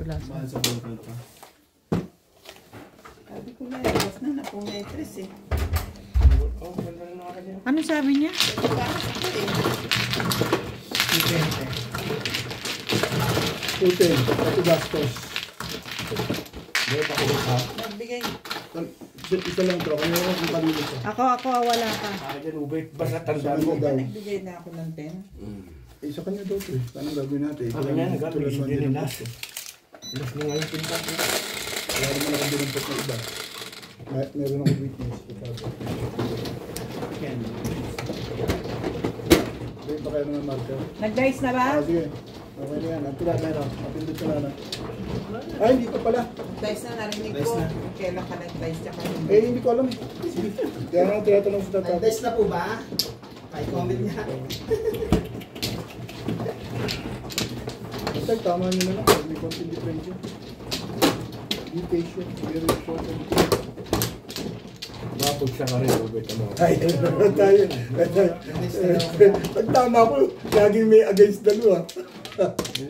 Wala sa. Mahal sa bangkal pa. Sabi ko na, iwas na na pong metres eh. Oh, ganda na naman yan. Ano sabi niya? Pagkakas ako eh. Depende. Tutin, pati gastos. Dahil pa ko sa. Nagbigay. Isa lang ito, kanya lang kung kanino siya. Ako, wala ka. Ayan, ubay. Basta tanda mo. daw. Nagbigay na ako ng 10. Isa kanya daw ito eh. Paano gagawin natin? Ah, kanya, nagagawin Tulad din ng nila. gusto. Ilas na nga yung pinta. Wala naman akong binampot na iba. Meron akong witness. Hindi pa kayo mga marker. Nag-dice na ba? Sige. Okay na yan. Ang tula na yan. Mapindot ka na. Ay, hindi pa pala. Dice na narinig Dice ko. na. Kailan ka nag-dice tsaka hindi. Eh, hindi ko alam eh. Kaya nga tinatanong sa tatapos. Nag-dice na po ba? Pa-comment niya. Basta tama nyo na lang. May konting differential. Be patient. Very important. Mapag siya ka rin, ubay. Tama. Ay, tayo. Pag tama ko, laging may against dalawa.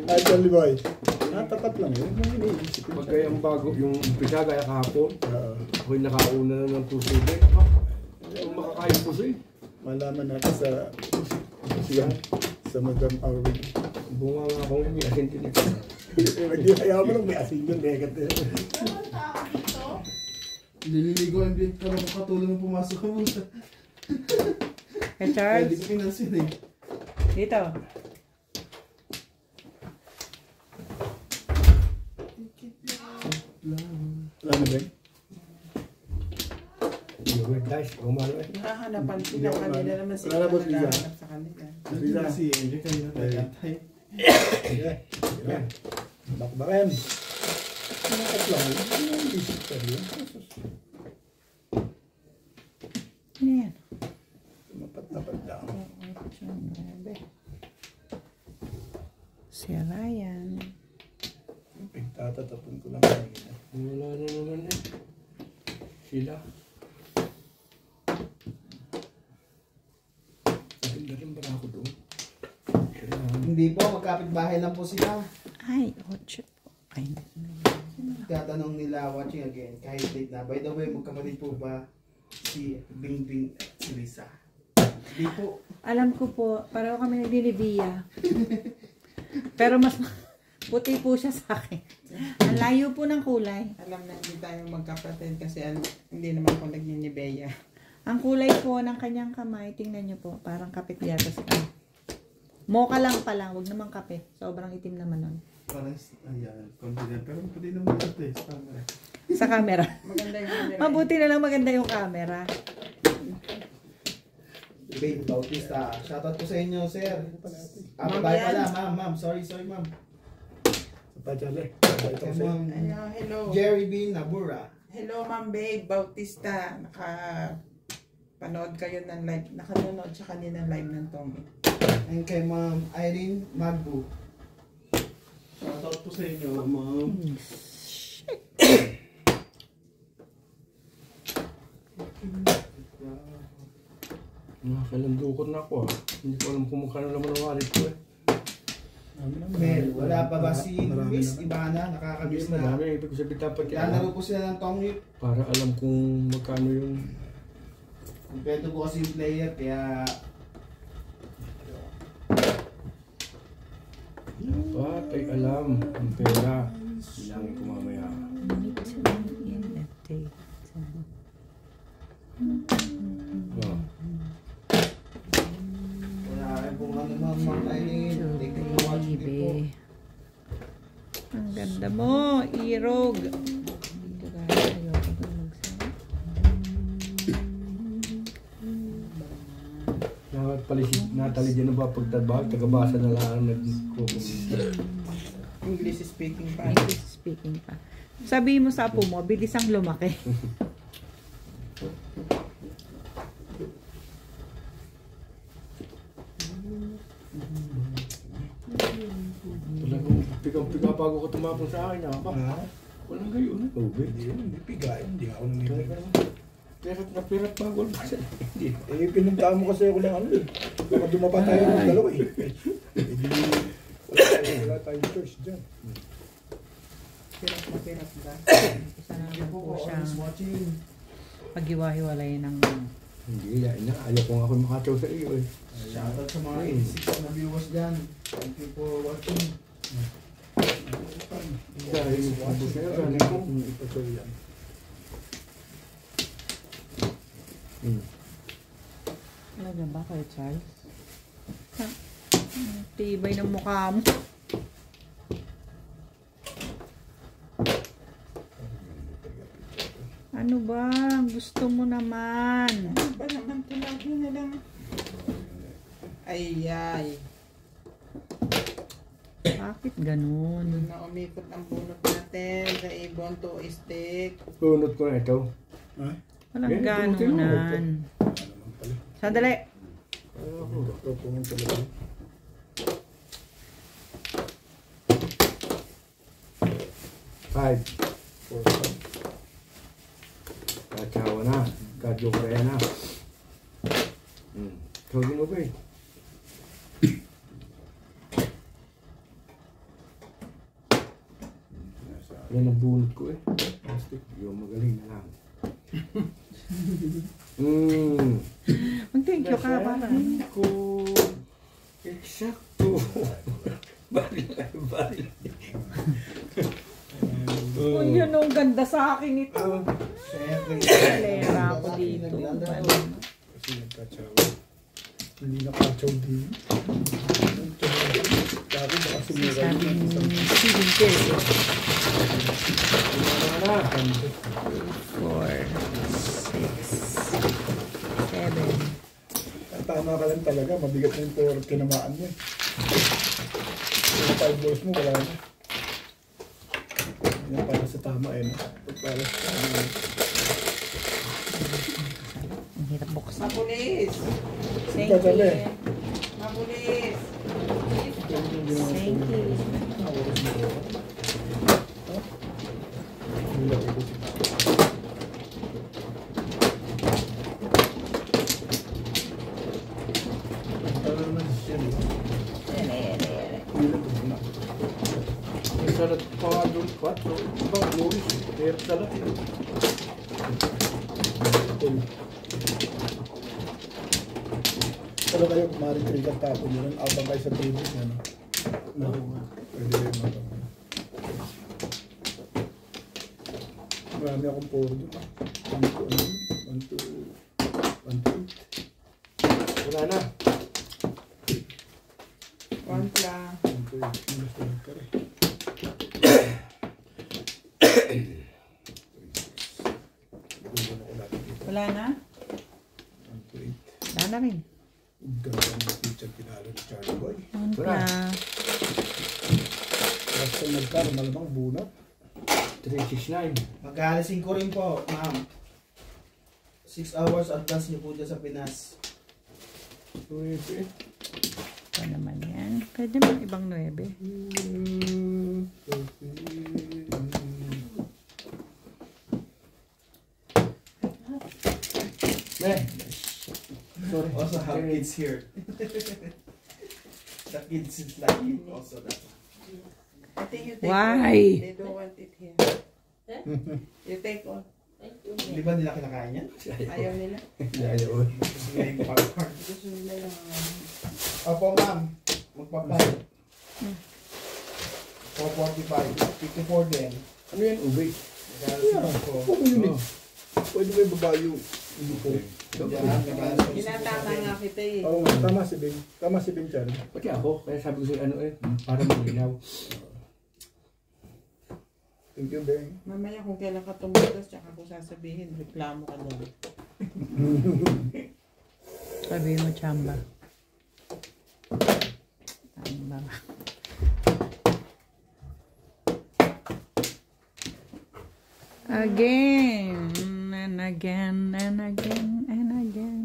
Ay, Boy. Tapat lang yun. Yung iniisip ko. Pag kaya ang bago, yung umpisa kaya kahapon, Oo. ako'y nakauna na ng tusubay. Ang makakain ko siya. Malaman natin siya sa Madam Arwin. Bunga nga akong may asin tinik. Hindi kaya mo lang may asin yun. Negat eh. Nililigo ang bint ka lang katulong na pumasok ka muna. Hey, Charles. Hindi ko pinansin eh. Dito. Wala na ba yun? Yung red dice, gumano eh. Nakahanapan sila kanila naman sila Wala na, boss, Liza? naghahanap sa kanila. Hindi na si Andrew kanina nagkatay. Sige. Sige. Bakbakan. Sinakat lang yun. Ano yung isip ka rin? Ano yan? Mapat-tapat lang. Si Ryan. Pagtatatapon ko lang kanina. Wala na naman eh. Sila. Maganda rin ba ako doon? Hindi po, magkapit-bahay lang po sila. Ay, otso po. Ay, Tatanong nila watching again, kahit late na. By the way, magkapatid po ba si Bingbing at si Lisa? Hindi po. alam ko po, pareho kami naglilibiya. Pero mas puti po siya sa akin. Ang layo po ng kulay. Alam na hindi tayo magkapatid kasi hindi naman ako nagninibeya. Ang kulay po ng kanyang kamay, tingnan nyo po, parang kapit yata sa kanya. Mocha lang pala, wag naman kape. Sobrang itim naman nun. Parang, ayan, confident. Pero pwede naman ito eh, sa camera. Sa camera. Maganda yung camera. Mabuti na lang maganda yung camera. Babe Bautista, shoutout po sa inyo, sir. Ma'am Bye yan. pala, ma'am. Sorry, ma'am. Sa pachale. Ito Kay kasi. Ma'am Hello. Jerry B. Nabura. Hello, Ma'am Babe Bautista. Panood kayo ng live. Nakanood siya kanina live ng Tommy. And kay Ma'am Irene Magbu. Shoutout po sa inyo, ma'am. Nakalandukot na ako ah. Hindi ko alam kung magkano naman ang wallet ko eh. Mel, wala pa ba si Marami Miss na. Ibana? Nakakamiss na. Madami, ibig ko sabihin dapat Lalaro po sila ng Tommy. para alam kung magkano yung Kompleto po kasi yung player, kaya dapat ay alam ang pera. Bilangin ko mamaya. Oh. wala rin pong ano Ma'am Irene. Thank you for watching po. Baby. Ang ganda mo, irog. Dito ka, ayoko ko magsabi. Dapat pala si Natalie dyan na ba pagtabag, tagabasa na lang English speaking pa. English speaking pa. Sabihin mo sa apo mo, bilis ang lumaki. Talagang pigang-piga bago ko tumapon sa akin. Walang gayon. Hindi pigain, hindi ako nangyayari. Pirat na pirat bago pa sa hindi. Pinuntaan mo kasi ako ng ano eh. Baka dumapa tayo ng dalawa eh. Wala tayong choice dyan. Pirat na pirat ba? Isa na naman po siya watching. paghiwa-hiwalay ng Hindi, ayaw ko nga ako makataw sa iyo eh. Shoutout sa mga 86 na viewers dyan. Thank you for watching. Dahil ako sa'yo, galing ko. Ipatuloy yan. Talaga ba kayo, Charles? Ha? Ang tibay ng mukha mo. Ano ba? Gusto mo naman. Ano ba naman tulagi na lang? Ay, ay. Bakit ganun? Na umikot ang bunot natin sa ibon to stick. Punot ko na ito. Walang Yan, ganunan. Ano naman pala. Sandali. Doktor po nga talaga. Five. 4, 5. Kachawa na. Kadyokraya na. Tawagin mo ba eh? Yan ang bunot ko eh. Plastic. Yung magaling na lang. Mag-thank you ka para. Ko. Eksakto. Baril. Oh, yun ang ganda sa akin ito. Siyempre. Kalera ako dito. Kasi nagkatsaw. Hindi nakatsaw din. Dati baka sumira Sabing yung 7 pesos. 4, 6, 7. Tama ka lang talaga. Mabigat na yung power tinamaan mo eh. Yung 5 balls mo, wala na. Yan para sa tama eh. No? Para sa tama. Ang hirap buksan. Mapulis! Thank Pagkali. you. Mapulis! Thank you. Ang salat pa nga doon. 4. Ibang Luis. Kaya salat eh. Pero kayo, kumaring trigat tapon yun. Abang kayo sa table niya. No? Pwede rin mo. Marami akong puro doon. 1 to 8. Wala na. One lang. 1 to 8. Ang gusto lang ka rin. Wala na? 1 to 8. Wala na rin. Ganda ng teacher pinalo ni Charlie Boy. Wala. Basta nagkaro, malamang bunot. 369. Mag-aalisin ko rin po, ma'am. 6 hours advance niyo po dyan sa Pinas. Pwede. Ito naman yan. Pwede naman ibang 9. Meh. Sorry. Also have kids here. The kids is like it also. I think you take Why? all. They don't want it here. You take all. Di ba nila kinakain yan? Ayaw nila. Ayaw. Gusto nila yung popcorn. Gusto nila lang. Opo, ma'am. Magpapay. 445. 54 din. Ano yan, ube? Mag-aalisin ko. Pwede ba yung babae yung po? Diyan, mag-aalisin ko. Tinatama nga kita eh. Oo nga, tama si Ben. Tama si Ben Chan. Pati ako, kaya sabi ko sa'yo, ano eh, para malinaw. Thank you, Ben. Mamaya kung kailan ka tumutos, tsaka ko sasabihin, reklamo ka doon. Sabi mo, Chamba. Again and again and again and again.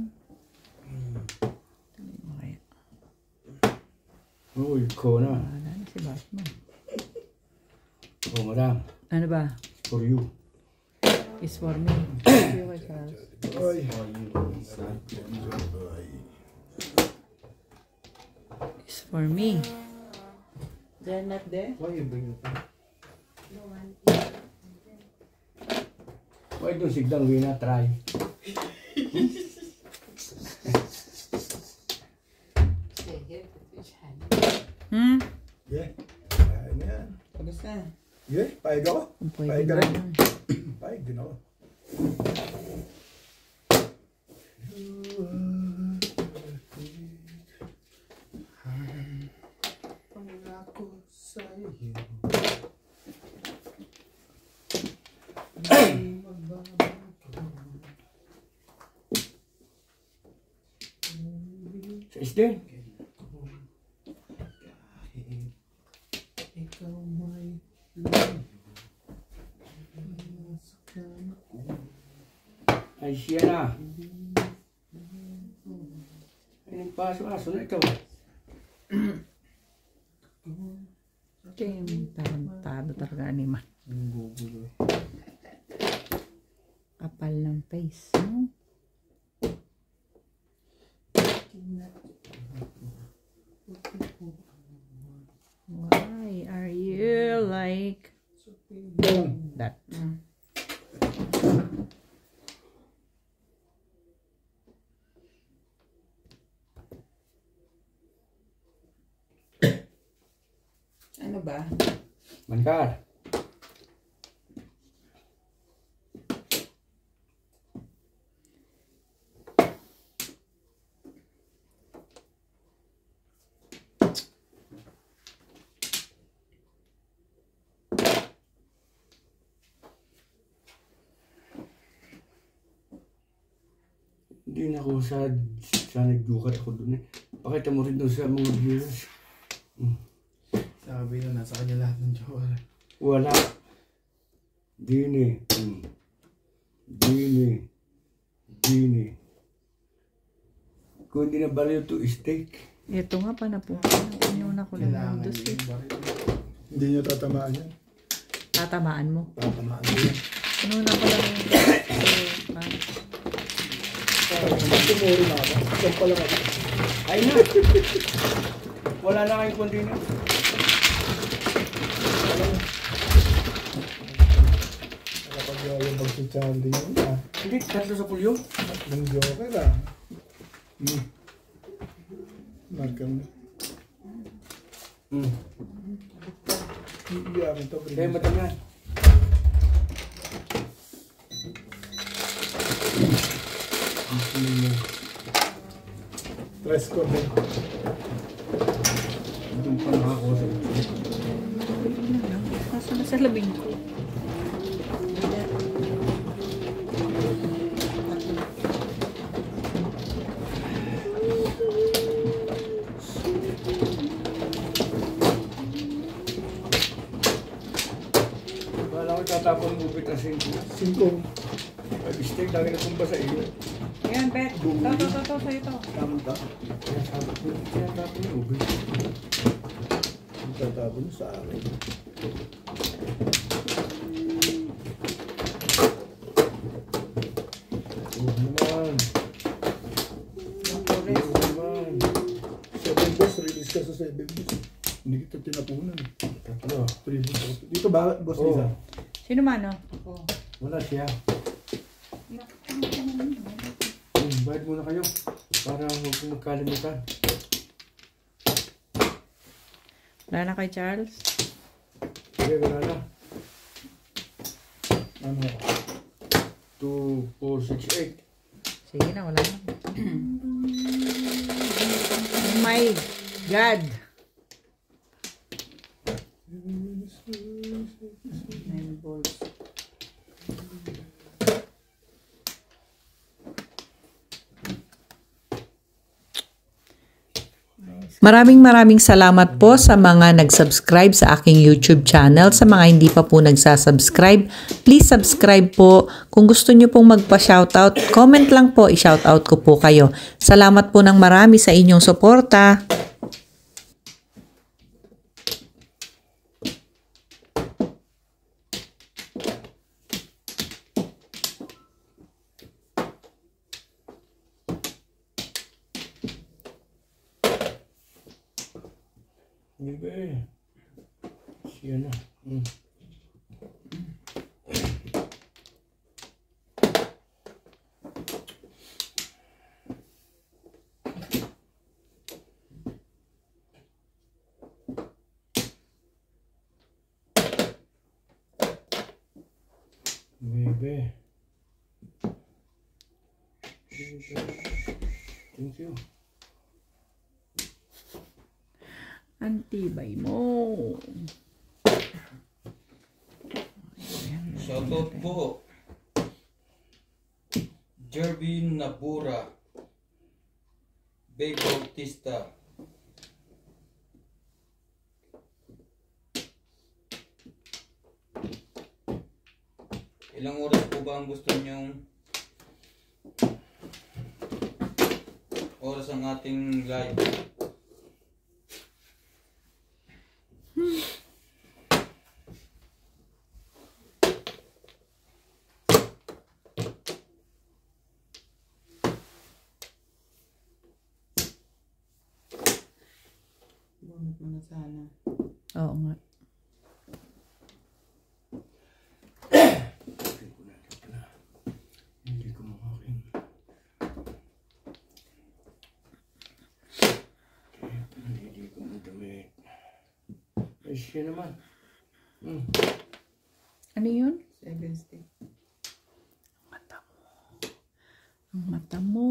Uy, ko na. Wala na si Batman. Oh, madam. Ano ba? For you. It's for me. Thank you, Charles. Ay. It's for me. They're not there? Why you bring it up? Why don't sit down? We not try. Hmm? Yeah. Kaya na yan. Tapos na. Yeah, paig ako. Kung pwede Paig ka ba rin. naman. Paig din ako. Pangako sa'yo. Sa isden. Ikaw may Ay, siya na. Ay, nagpaso-aso na ito. Ito yung tarantado talaga ni Man. Kapal ng face, no? Why are you like that? Ano ba? Mankar. Hindi na ako sa nagdukat ako dun eh. Pakita mo rin doon sa mga viewers. sabi na nasa kanya lahat ng jowa. Wala. Dini. Dini. Dini. Kung hindi na baliw to steak. Ito nga pa na po. Inuna ko lang Kailangan dos eh. yung baril. Hindi nyo tatamaan yan. Tatamaan mo. Tatamaan ko yan. Inuna ko lang yung Tumuro na ako. Isang pa lang ako. Ay na! Wala na kayong container. Nakapag-yayabag si Charlie yun ah. Hindi, tatlo sa pulyo. Ng joker ah. Nagkam. Hindi amin to. Kaya matang yan. Press ko din. Doon pa nakakuha sa Nasa na sa labing ko. Wala ko tatapon ng gupit na 5. 5. Pag-steak, lagi na tumba sa iyo. Ayan, Bet. Ito, sa'yo to. Tama. Kaya sabi ko, tinatapon ng gupit. Tatapon sa akin. Huwag naman. Huwag naman. 7 boss, release ka sa 7 boss. Hindi kita tinapunan. Tatlo. Release ako. Dito ba, boss Oh. Lisa? Sino man, no? Wala siya. Bayad muna kayo. Para huwag kong magkalimutan. Wala na kay Charles. Okay, wala na. Ano? 2, 4, 6, 8. Sige na, wala na. Oh my God! 9 balls. Maraming salamat po sa mga nag-subscribe sa aking YouTube channel. Sa mga hindi pa po nagsasubscribe, please subscribe po. Kung gusto nyo pong magpa-shoutout, comment lang po, i-shoutout ko po kayo. Salamat po ng marami sa inyong suporta. Bebe. Siya na. Bebe. Thank you. Antibay mo. Shoutout po. Jervin Nabura. Bay Bautista. Ilang oras po ba ang gusto niyong oras ang ating live? Bunot mo na sana. Oo nga. Hindi ko makakin. Hindi ko madamit. Ay, siya naman. Ano yun? 7 stick. Mata mo. Ang mata mo.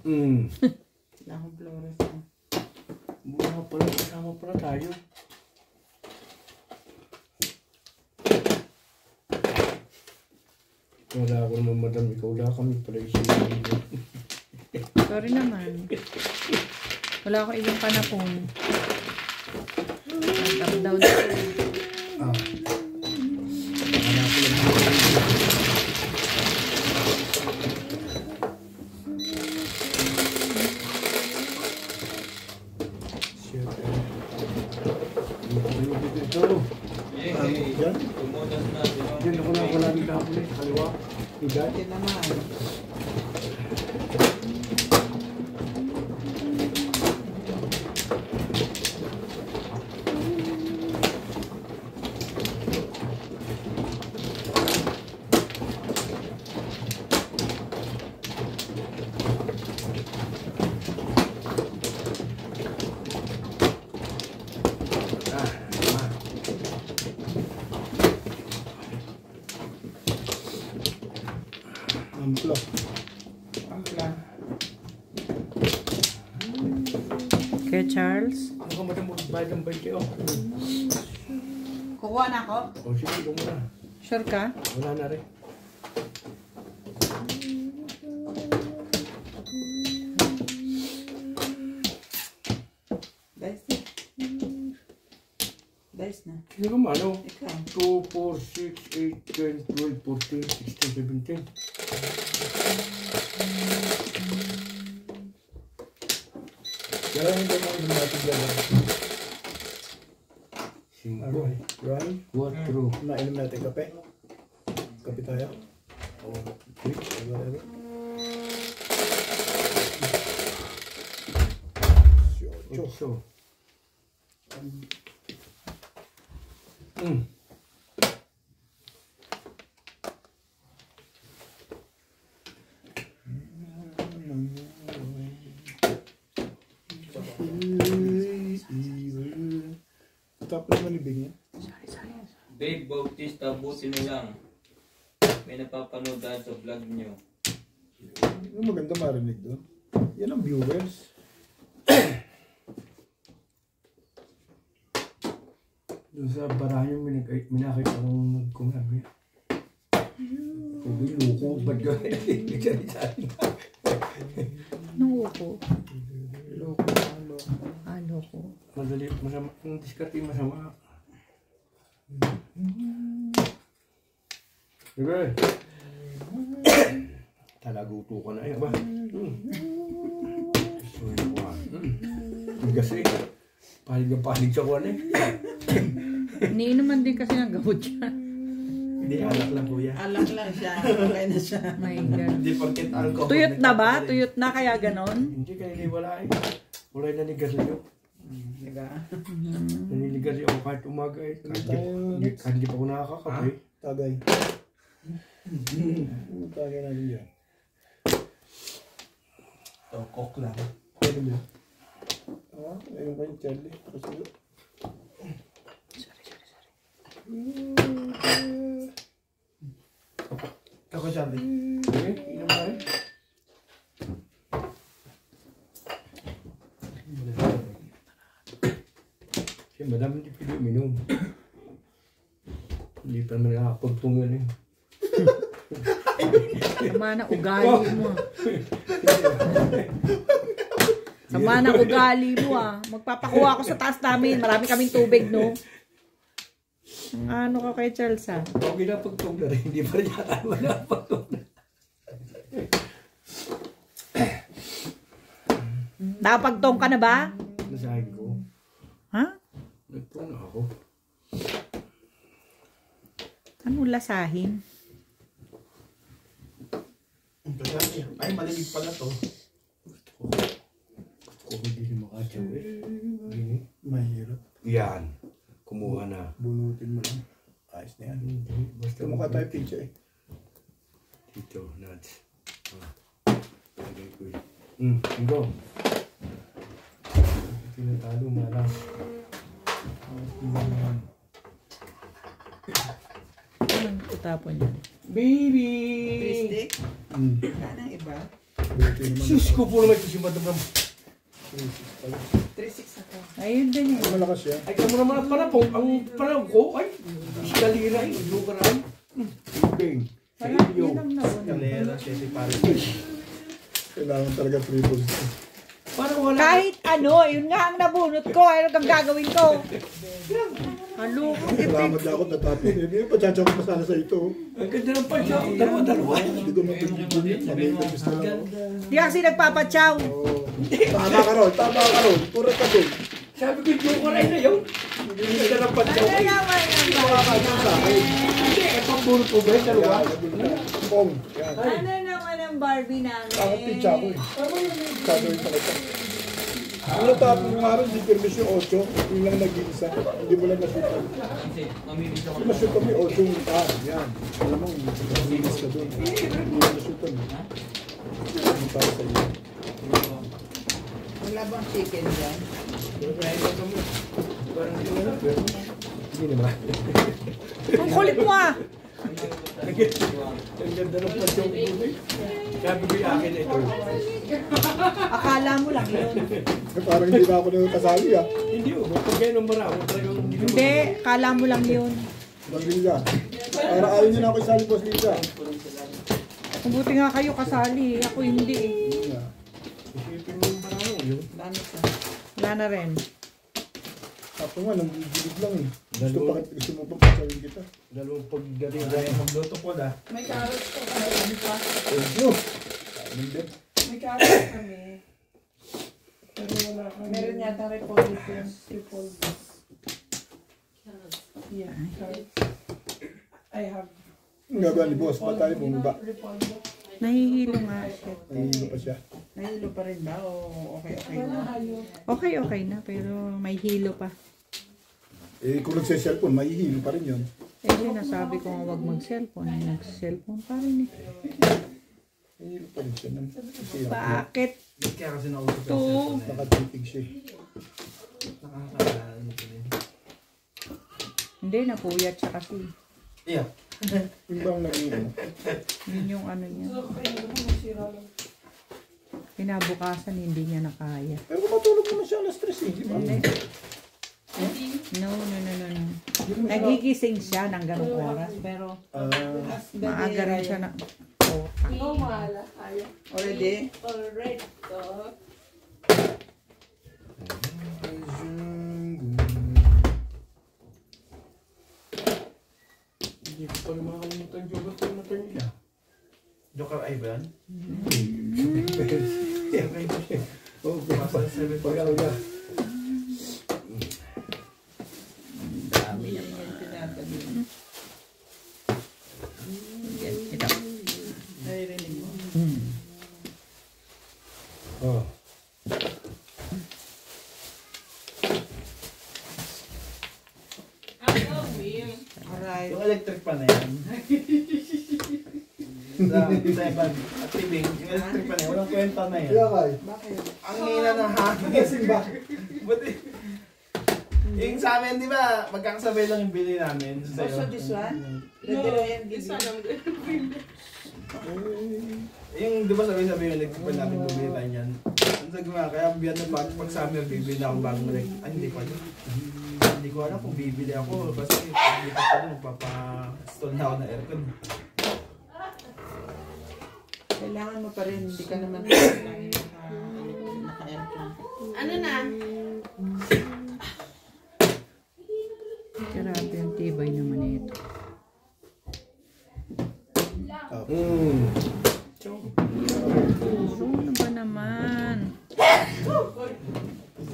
Wala akong fluorescent. Buha pala, kasama pala tayo. Wala ako naman, madam. Ikaw lang kami pala isipin. Sorry naman. Wala akong ibang panapon. Top down. Tumunas na. Diyan ako na wala ng kapuli. Kaliwa. Higad. Hindi naman. Amplo. Ampla. Kaya Charles? Ano ka madam? Bayad ang 20 oh. Kukuha na ako. O sige, ikaw muna. Sure ka? Wala na rin. Dice na. Dice na. Sino ka mano? Ikaw. 2, 4, 6, 8, 10, 12, 14, 16, 17. Kaya hindi mo naman natin dyan. 5, Alright. Run. 4, Nainom natin kape. Kape tayo. Whatever. 8. Tapos naman ibig niya. Babe Bautista, buti na lang. May napapanood dahil sa vlog nyo. Yung maganda marinig doon. Yan ang viewers. Doon sa barahan yung minakit akong nagkumabi. Sabi, loko, ba't gawin? Nung uko. Loko. Loko. Madali, masama. Yung diskarte masama. Diba? Talaguto ka na eh, ba? Gusto ko nga. Kasi, palig sa kuwan eh. Iniinuman din kasi ng gamot yan. Hindi, alak lang kuya. Alak lang siya. Okay na siya. My God. Hindi pagkit alcohol. Tuyot na ba? Tuyot na kaya ganon? Hindi, kaya hindi wala eh. Wala yung nanigas sa'yo. Diba? Naninigas ako kahit umaga eh. Kahit hindi pa ako nakakakape. Tagay. Tagay natin yan. Tokok lang. Pwede mo. Ayun kayo, Charlie. Kasi Ako, Charlie. Okay, inom na rin. Kasi madami hindi pwede uminom. Hindi pa naman nakakapagtungan eh. Sama na ugali mo. Sama na ugali mo ah. Magpapakuha ako sa taas namin. Marami kaming tubig, no? Ang ano ka kay Charles ah? Okay na pagtungan rin. Hindi pa rin yata nakapagtungan. Nakapagtong ka na ba? Nasahin ko. Ha? Nagtong na ako. Ano lasahin? Ay, malimig pala to. Gusto ko hindi na makatsaw eh. Gini. mahirap. Yan. Kumuha na. Bunutin mo lang. Ayos na yan. Basta Kamukha tayo pizza eh. Dito, nuts. Lagay ko yun. Go. Tinatalo, malas. Anong itapon niya? Baby! Tristic? Kanang iba? Bunutin naman. Sus ko po naman ito si Madam. 3-6 ako. Ayun din eh. Malakas yan. Ay, kamo naman ang panapong. Ang panapong ko, ay, iskalira ay, lugaran. Bing. Parang yun ang nauna. Kalera, siya si Paris. Kailangan talaga triple. Parang wala. Kahit ano, yun nga ang nabunot ko. Ano kang gagawin ko? Halo. Salamat na ako natapin. Hindi pa chachaw ko pa sana sa ito. Ang ganda ng pansya. Dalawa-dalawa. Hindi ko mapinipin yan. Mamaya gusto na ako. Di kasi nagpapachaw. Oo. Tama ka ron. Tama ka ron. Puro ka doon. Sabi ko, joker ay na yun. Ang ganda ng pansya. Ano naman ang Makakasya sa akin. Hindi, eh, pambulot ko ba yun? Dalawa. Pong. Yan. Ano naman ang Barbie namin? Bakit pizza ko eh. Gagawin pa kita. Ang natapos mo nga rin, di permis yung 8. Yung lang nag-iisa. Hindi mo lang nasutan. Kasi mamimit ako. Kung nasutan mo yung 8 yung yan. Alam mo, malinis ka doon. Hindi mo nasutan. Ano tayo sa iyo? Wala bang chicken dyan? Hindi naman. Ang kulit mo ah. Ang ganda ng pansya ko. Sabi ko yung akin na ito. Akala mo lang yun. Parang hindi na ako nakasali ah. Hindi o, pag kayo ng marami, talagang hindi naman. Hindi, akala mo lang yun. Boss Liza. Para ayaw nyo na ako isali, Boss Liza. Mabuti nga kayo kasali. Ako hindi eh. Isipin mo yung marami yun. Dami sa. Wala na rin. Ako nga, nanggigilid lang eh. Dalawa. Gusto mo pa pasawin kita. Dalawang pagdating Ay, magluto po na. May carrots ko kami. Thank you. Kainin din. May carrots kami. Pero wala kami. Meron yata Republicans. Yeah, carrots. I have Ang gagawin ni Boss, ba tayo bumaba? Nahihilo nga siya. Nahihilo pa siya. Nahilo pa rin ba? O okay na? Okay na. Pero may hilo pa. Eh, kung nagse-cellphone, mahihilo pa rin yun. Eh, sinasabi ko nga huwag mag-cellphone. Nag-cellphone pa rin eh. Mahihilo pa rin siya. Kasi Bakit? Kaya kasi nausap To. nakatitig siya eh. Nakakaalala nito rin. Hindi, napuyat siya kasi. Yeah. Yung bang naging Yun yung ano niya. Kinabukasan, hindi niya nakaya. Pero kung matulog naman siya alas 3 di ba? Hindi. No. Nagigising siya ng ganong oras, pero maaga rin siya na... Already? Hindi ko pa naman makalimutan yung jogot yung mata nila. Joker Ivan. Oh, pag-alaga. Dami naman yung pinapagin. Ito. Naririnig mo? Oh. Alright. Yung electric pa na yan. Sa Seven at Tibing, yung electric pa na yan, walang kwenta na yan. Kaya kay. Bakit? Ang hina ng hangin. Kasi ba? Buti. Yung sa amin, di ba, magkakasabay lang yung bili namin. Also this one? Ready na yan, this one. Yung, di ba sabi yung electric pa namin bumili tayo yan. Ang sabi nga, kaya biyan na pag summer, bibili na akong bagong electric. Ay, hindi ko alam. Hindi ko alam kung bibili ako. Kasi hindi ko alam, magpapa-install na ako ng aircon. Kailangan mo pa rin, hindi ka naman naka-aircon. Ano na? Grabe yung tibay naman ito. Ano ba naman?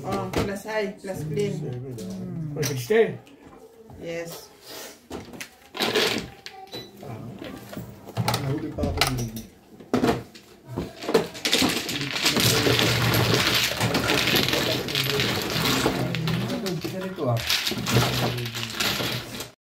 Oh, plus high, plus clean. Perfect stay. Yes. Nahuli pa ako dito.